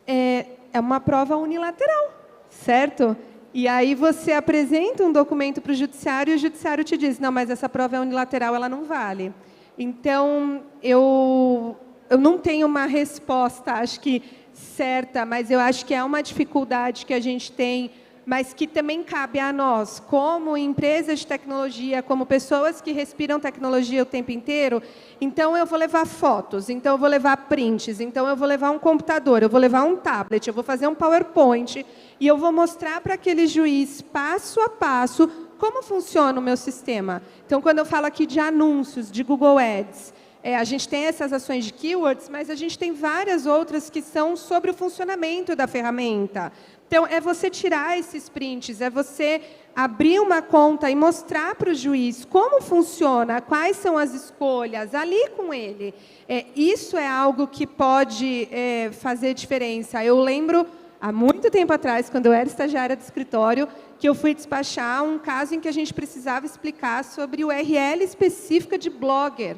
É uma prova unilateral, certo? E aí você apresenta um documento para o judiciário e o judiciário te diz, não, mas essa prova é unilateral, ela não vale. Então, eu não tenho uma resposta, acho que certa, mas eu acho que é uma dificuldade que a gente tem, mas que também cabe a nós, como empresas de tecnologia, como pessoas que respiram tecnologia o tempo inteiro. Então, eu vou levar fotos, então eu vou levar prints, então eu vou levar um computador, eu vou levar um tablet, eu vou fazer um PowerPoint e eu vou mostrar para aquele juiz, passo a passo, como funciona o meu sistema. Então, quando eu falo aqui de anúncios, de Google Ads, a gente tem essas ações de keywords, mas a gente tem várias outras que são sobre o funcionamento da ferramenta. Então, é você tirar esses prints, é você abrir uma conta e mostrar para o juiz como funciona, quais são as escolhas, ali com ele. Isso é algo que pode fazer diferença. Eu lembro, há muito tempo atrás, quando eu era estagiária do escritório, que eu fui despachar um caso em que a gente precisava explicar sobre URL específica de blogger.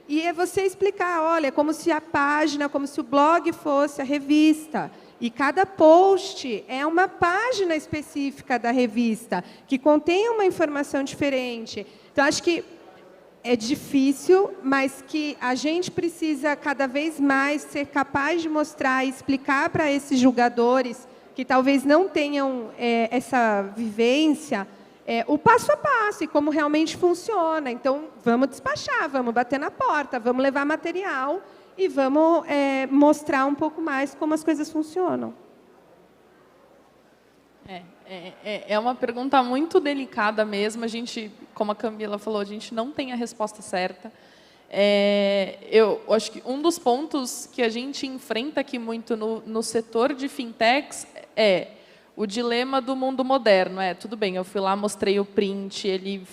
E é você explicar, olha, como se a página, como se o blog fosse a revista. E cada post é uma página específica da revista, que contém uma informação diferente. Então, acho que é difícil, mas que a gente precisa cada vez mais ser capaz de mostrar e explicar para esses julgadores, que talvez não tenham essa vivência, o passo a passo e como realmente funciona. Então, vamos despachar, vamos bater na porta, vamos levar material e vamos mostrar um pouco mais como as coisas funcionam. É uma pergunta muito delicada mesmo. A gente, como a Camila falou, a gente não tem a resposta certa. Eu acho que um dos pontos que a gente enfrenta aqui muito no setor de fintechs é o dilema do mundo moderno. Tudo bem, eu fui lá, mostrei o print, ele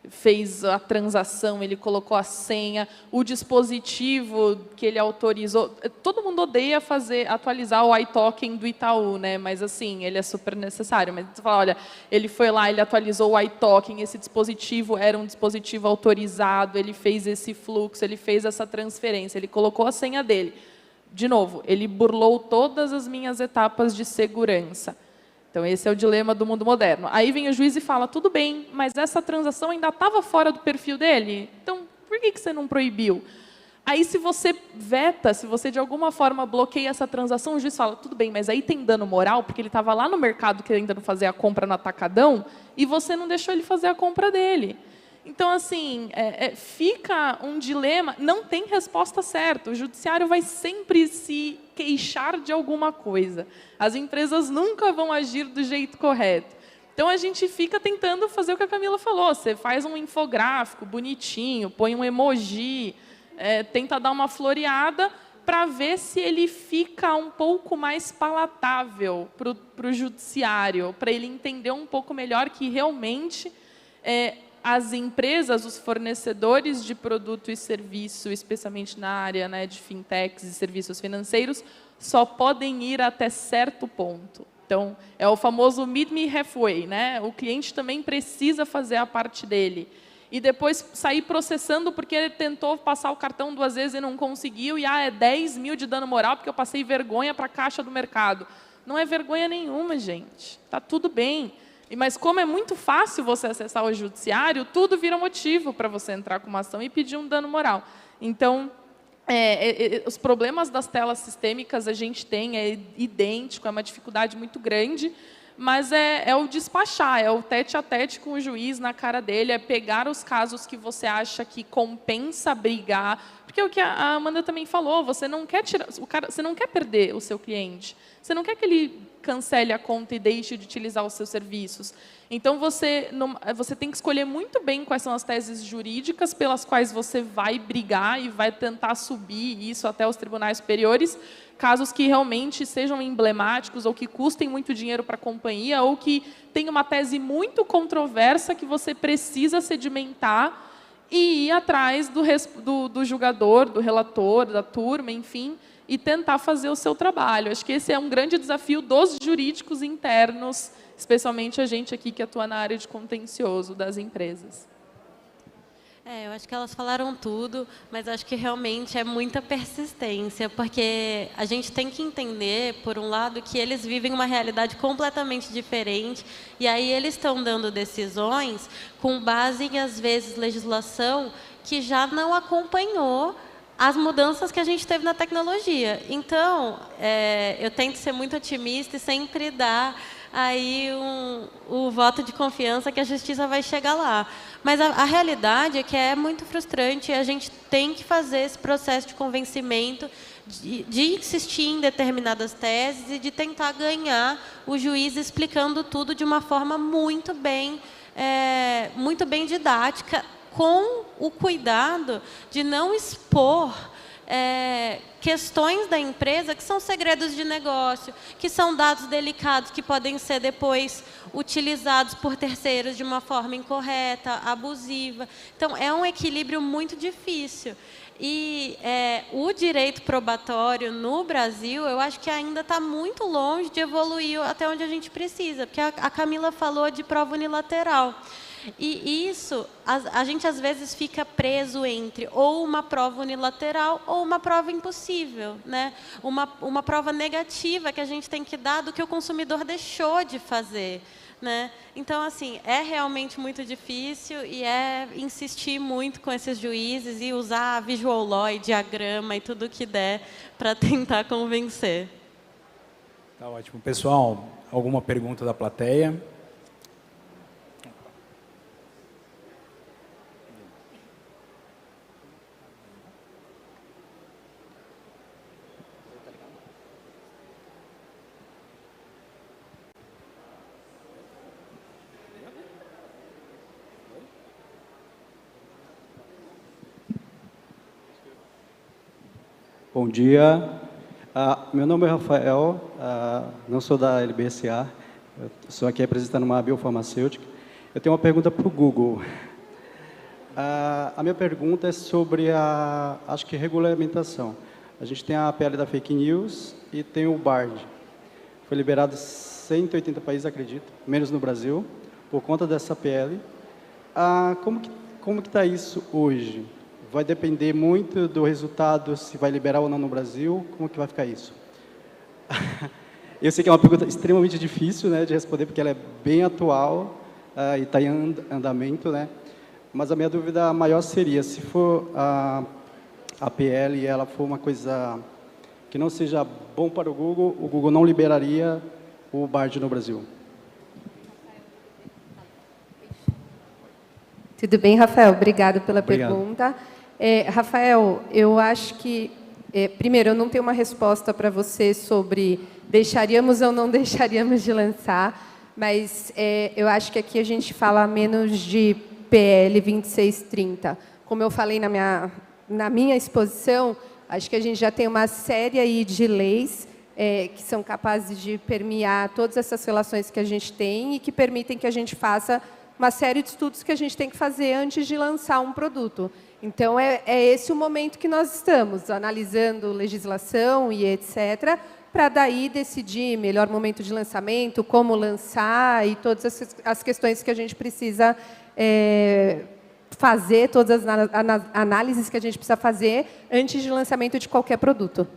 fez a transação, ele colocou a senha, o dispositivo que ele autorizou. Todo mundo odeia atualizar o iToken do Itaú, né? Mas assim, ele é super necessário. Mas você fala, olha, ele foi lá, ele atualizou o iToken, esse dispositivo era um dispositivo autorizado, ele fez esse fluxo, ele fez essa transferência, ele colocou a senha dele. De novo, ele burlou todas as minhas etapas de segurança. Então, esse é o dilema do mundo moderno. Aí vem o juiz e fala, tudo bem, mas essa transação ainda estava fora do perfil dele, então por que você não proibiu? Aí, se você veta, se você de alguma forma bloqueia essa transação, o juiz fala, tudo bem, mas aí tem dano moral, porque ele estava lá no mercado querendo fazer a compra no atacadão, e você não deixou ele fazer a compra dele. Então, assim, fica um dilema, não tem resposta certa. O judiciário vai sempre se queixar de alguma coisa. As empresas nunca vão agir do jeito correto. Então, a gente fica tentando fazer o que a Camila falou. Você faz um infográfico bonitinho, põe um emoji, tenta dar uma floreada para ver se ele fica um pouco mais palatável para o judiciário, para ele entender um pouco melhor que realmente as empresas, os fornecedores de produto e serviço, especialmente na área, né, de fintechs e serviços financeiros, só podem ir até certo ponto. Então, é o famoso meet me halfway, né? O cliente também precisa fazer a parte dele. E depois sair processando porque ele tentou passar o cartão 2 vezes e não conseguiu, e é 10 mil de dano moral porque eu passei vergonha para a caixa do mercado. Não é vergonha nenhuma, gente. Está tudo bem. Mas como é muito fácil você acessar o judiciário, tudo vira motivo para você entrar com uma ação e pedir um dano moral. Então, os problemas das telas sistêmicas a gente tem, é idêntico, é uma dificuldade muito grande, mas é o despachar, é o tete-a-tete com o juiz na cara dele, é pegar os casos que você acha que compensa brigar, porque é o que a Amanda também falou, você não quer você não quer perder o seu cliente, você não quer que ele cancele a conta e deixe de utilizar os seus serviços. Então, você tem que escolher muito bem quais são as teses jurídicas pelas quais você vai brigar e vai tentar subir isso até os tribunais superiores, casos que realmente sejam emblemáticos ou que custem muito dinheiro para a companhia ou que tenham uma tese muito controversa que você precisa sedimentar e ir atrás do julgador, do relator, da turma, enfim, e tentar fazer o seu trabalho. Acho que esse é um grande desafio dos jurídicos internos, especialmente a gente aqui que atua na área de contencioso das empresas. Eu acho que elas falaram tudo, mas acho que realmente é muita persistência, porque a gente tem que entender, por um lado, que eles vivem uma realidade completamente diferente, e aí eles estão dando decisões com base em, às vezes, legislação que já não acompanhou as mudanças que a gente teve na tecnologia. Então, eu tento ser muito otimista e sempre dar aí o voto de confiança que a justiça vai chegar lá. Mas a realidade é que é muito frustrante e a gente tem que fazer esse processo de convencimento, de insistir em determinadas teses e de tentar ganhar o juiz explicando tudo de uma forma muito bem didática, com o cuidado de não expor questões da empresa que são segredos de negócio, que são dados delicados que podem ser depois utilizados por terceiros de uma forma incorreta, abusiva. Então, é um equilíbrio muito difícil. E o direito probatório no Brasil, eu acho que ainda está muito longe de evoluir até onde a gente precisa, porque a Camila falou de prova unilateral. E isso, a gente às vezes fica preso entre ou uma prova unilateral ou uma prova impossível, né? Uma prova negativa que a gente tem que dar do que o consumidor deixou de fazer, né? Então, assim, é realmente muito difícil e é insistir muito com esses juízes e usar visual law e diagrama e tudo que der para tentar convencer. Tá ótimo. Pessoal, alguma pergunta da plateia? Bom dia, meu nome é Rafael, não sou da LBSA, estou aqui representando uma biofarmacêutica. Eu tenho uma pergunta para o Google. A minha pergunta é sobre acho que regulamentação. A gente tem a PL da fake news e tem o BARD. Foi liberado em 180 países, acredito, menos no Brasil, por conta dessa PL. Como que está isso hoje? Vai depender muito do resultado, se vai liberar ou não no Brasil. Como que vai ficar isso? Eu sei que é uma pergunta extremamente difícil, né, de responder, porque ela é bem atual e está em andamento, né? Mas a minha dúvida maior seria, se for a PL e ela for uma coisa que não seja bom para o Google não liberaria o BARD no Brasil. Tudo bem, Rafael? Obrigado pela pergunta. Rafael, eu acho que, primeiro, eu não tenho uma resposta para você sobre deixaríamos ou não deixaríamos de lançar, mas eu acho que aqui a gente fala menos de PL 2630. Como eu falei na minha exposição, acho que a gente já tem uma série aí de leis que são capazes de permear todas essas relações que a gente tem e que permitem que a gente faça uma série de estudos que a gente tem que fazer antes de lançar um produto. Então, é esse o momento que nós estamos, analisando legislação e etc., para daí decidir melhor momento de lançamento, como lançar e todas as questões que a gente precisa fazer, todas as análises que a gente precisa fazer antes de lançamento de qualquer produto.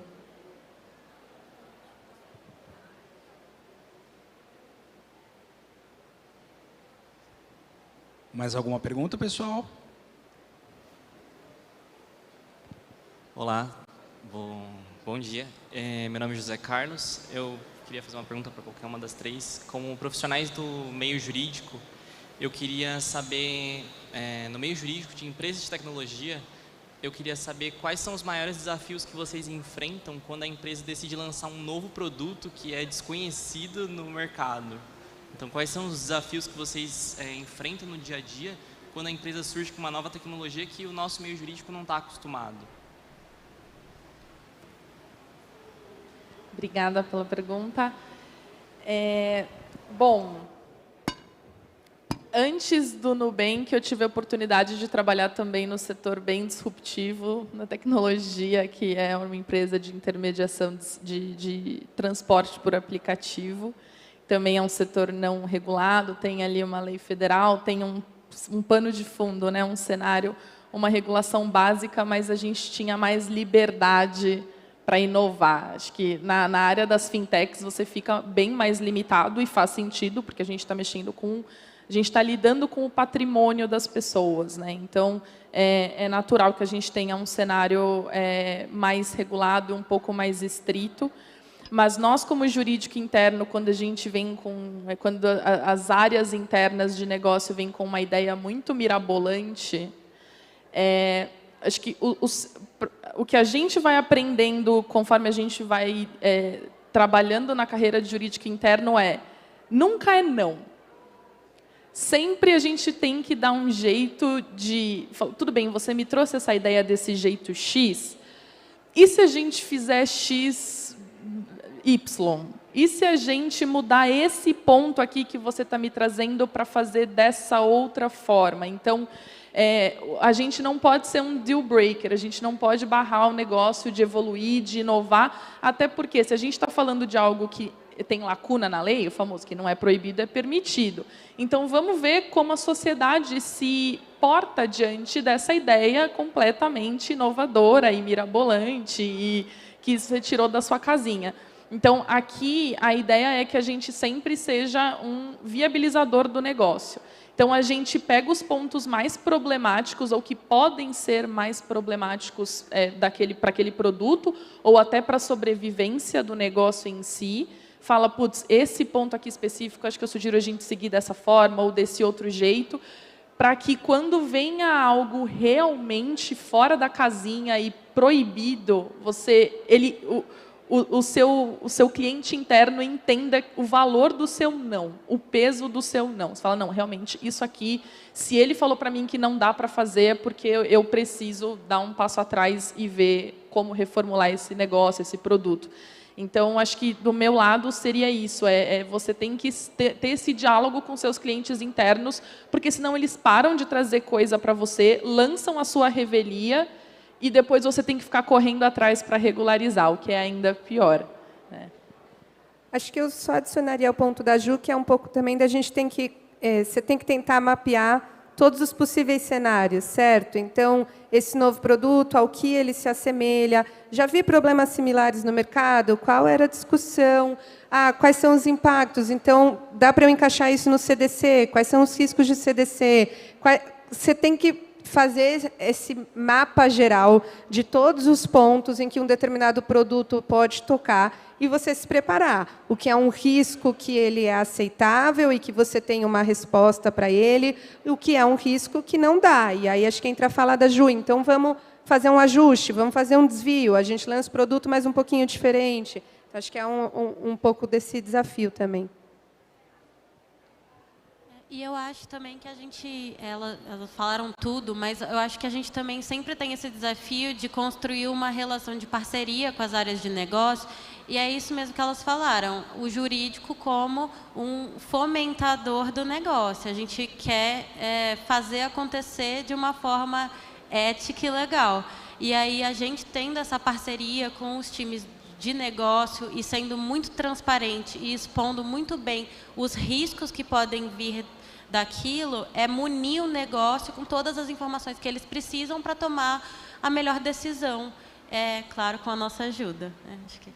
Mais alguma pergunta, pessoal? Olá, bom dia. Meu nome é José Carlos. Eu queria fazer uma pergunta para qualquer uma das três. Como profissionais do meio jurídico, eu queria saber, no meio jurídico de empresas de tecnologia, eu queria saber quais são os maiores desafios que vocês enfrentam quando a empresa decide lançar um novo produto que é desconhecido no mercado. Então, quais são os desafios que vocês enfrentam no dia a dia quando a empresa surge com uma nova tecnologia que o nosso meio jurídico não está acostumado? Obrigada pela pergunta. Bom, Antes do Nubank, eu tive a oportunidade de trabalhar também no setor bem disruptivo, na tecnologia, que é uma empresa de intermediação de transporte por aplicativo. Também é um setor não regulado, tem ali uma lei federal, tem um pano de fundo, né, um cenário, uma regulação básica, mas a gente tinha mais liberdade para inovar. Acho que na área das fintechs você fica bem mais limitado e faz sentido, porque a gente está a gente está lidando com o patrimônio das pessoas, né? Então, é natural que a gente tenha um cenário mais regulado, um pouco mais estrito. Mas nós, como jurídico interno, quando a gente vem quando as áreas internas de negócio vêm com uma ideia muito mirabolante, acho que o que a gente vai aprendendo conforme a gente vai trabalhando na carreira de jurídico interno nunca é não. Sempre a gente tem que dar um jeito de... Tudo bem, você me trouxe essa ideia desse jeito X, e se a gente fizer X, Y? E se a gente mudar esse ponto aqui que você está me trazendo para fazer dessa outra forma? Então, a gente não pode ser um deal breaker, a gente não pode barrar o negócio de evoluir, de inovar, até porque se a gente está falando de algo que tem lacuna na lei, o famoso que não é proibido, é permitido. Então, vamos ver como a sociedade se porta diante dessa ideia completamente inovadora e mirabolante e que você tirou da sua casinha. Então, aqui, a ideia é que a gente sempre seja um viabilizador do negócio. Então, a gente pega os pontos mais problemáticos ou que podem ser mais problemáticos para aquele produto ou até para a sobrevivência do negócio em si, fala, putz, esse ponto aqui específico, acho que eu sugiro a gente seguir dessa forma ou desse outro jeito, para que quando venha algo realmente fora da casinha e proibido, o seu cliente interno entenda o valor do seu não, o peso do seu não. Você fala, não, realmente, isso aqui, se ele falou para mim que não dá para fazer, é porque eu preciso dar um passo atrás e ver como reformular esse negócio, esse produto. Então, acho que do meu lado seria isso, você tem que ter esse diálogo com seus clientes internos, porque senão eles param de trazer coisa para você, lançam a sua revelia e depois você tem que ficar correndo atrás para regularizar, o que é ainda pior, né? Acho que eu só adicionaria ao ponto da Ju, que é um pouco também da gente você tem que tentar mapear todos os possíveis cenários, certo? Então, esse novo produto, ao que ele se assemelha? Já vi problemas similares no mercado? Qual era a discussão? Quais são os impactos? Então, dá para eu encaixar isso no CDC? Quais são os riscos de CDC? Você tem que fazer esse mapa geral de todos os pontos em que um determinado produto pode tocar e você se preparar. O que é um risco que ele é aceitável e que você tem uma resposta para ele, e o que é um risco que não dá. E aí acho que entra a fala da Ju. Então, vamos fazer um ajuste, vamos fazer um desvio, a gente lança o produto mais um pouquinho diferente. Então, acho que é um pouco desse desafio também. E eu acho também que elas falaram tudo, mas eu acho que a gente também sempre tem esse desafio de construir uma relação de parceria com as áreas de negócio, e é isso mesmo que elas falaram, o jurídico como um fomentador do negócio. A gente quer fazer acontecer de uma forma ética e legal. E aí a gente tendo essa parceria com os times de negócio e sendo muito transparente e expondo muito bem os riscos que podem vir daquilo, munir o negócio com todas as informações que eles precisam para tomar a melhor decisão, claro, com a nossa ajuda. Acho que...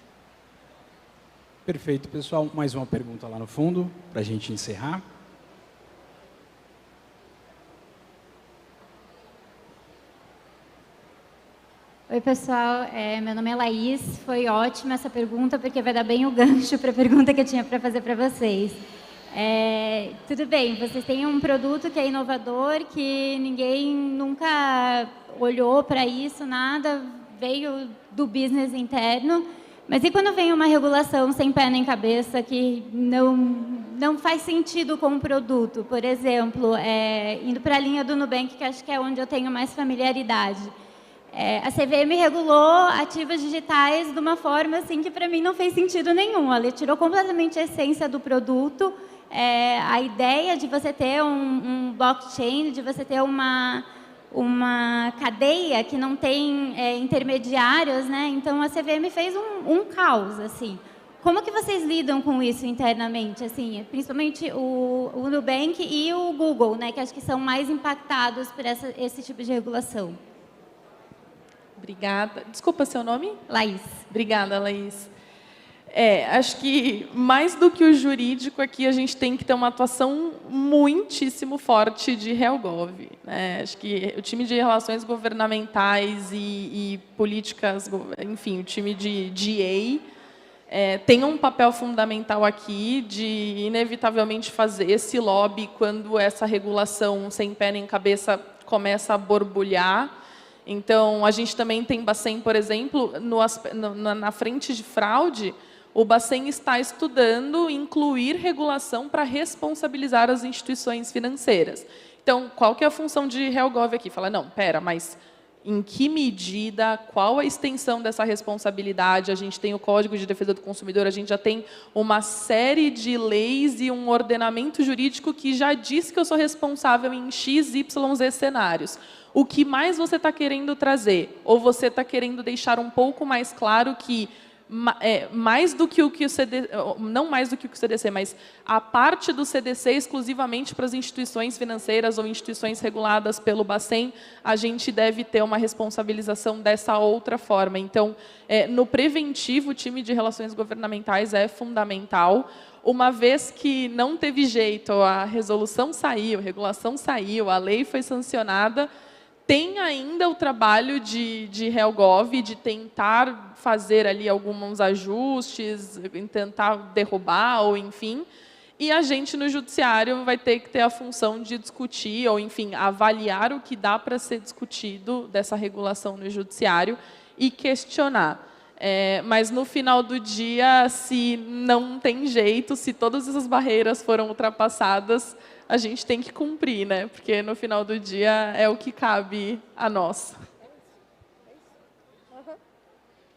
Perfeito, pessoal. Mais uma pergunta lá no fundo, para a gente encerrar. Oi, pessoal. Meu nome é Laís. Foi ótima essa pergunta, porque vai dar bem o gancho para a pergunta que eu tinha para fazer para vocês. Tudo bem, vocês têm um produto que é inovador, que ninguém nunca olhou para isso, nada, veio do business interno. Mas e quando vem uma regulação sem pé nem cabeça, que não faz sentido com o produto? Por exemplo, indo para a linha do Nubank, que acho que é onde eu tenho mais familiaridade. A CVM regulou ativos digitais de uma forma assim, que para mim não fez sentido nenhum. Ela tirou completamente a essência do produto a ideia de você ter um blockchain, de você ter uma cadeia que não tem intermediários, né? Então a CVM fez um caos, assim. Como que vocês lidam com isso internamente, assim, principalmente o Nubank e o Google, né? Que acho que são mais impactados por esse tipo de regulação. Obrigada. Desculpa, seu nome? Laís. Obrigada, Laís. Acho que mais do que o jurídico aqui, a gente tem que ter uma atuação muitíssimo forte de Helgov, né? Acho que o time de relações governamentais e políticas, enfim, o time de GA tem um papel fundamental aqui de, inevitavelmente, fazer esse lobby quando essa regulação sem pé nem cabeça começa a borbulhar. Então, a gente também tem Bacen, por exemplo, na frente de fraude, o Bacen está estudando incluir regulação para responsabilizar as instituições financeiras. Então, qual que é a função de Helgov aqui? Fala, não, pera, mas em que medida, qual a extensão dessa responsabilidade? A gente tem o Código de Defesa do Consumidor, a gente já tem uma série de leis e um ordenamento jurídico que já diz que eu sou responsável em X, Y, Z cenários. O que mais você está querendo trazer? Ou você está querendo deixar um pouco mais claro que mais do que o CDC, não mais do que o CDC, mas a parte do CDC exclusivamente para as instituições financeiras ou instituições reguladas pelo Bacen, a gente deve ter uma responsabilização dessa outra forma. Então, no preventivo, o time de relações governamentais é fundamental. Uma vez que não teve jeito, a resolução saiu, a regulação saiu, a lei foi sancionada, tem ainda o trabalho de Helgov, de tentar fazer ali alguns ajustes, tentar derrubar, ou enfim, e a gente no judiciário vai ter que ter a função de discutir, ou enfim, avaliar o que dá para ser discutido dessa regulação no judiciário e questionar. Mas no final do dia, se não tem jeito, se todas essas barreiras foram ultrapassadas, a gente tem que cumprir, né? Porque no final do dia é o que cabe a nós.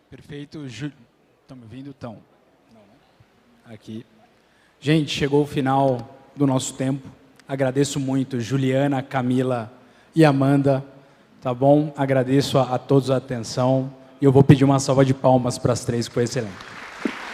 Perfeito. Estão me ouvindo? Estão. Aqui. Gente, chegou o final do nosso tempo. Agradeço muito Juliana, Camila e Amanda. Tá bom? Agradeço a todos a atenção. E eu vou pedir uma salva de palmas para as três, que foi excelente.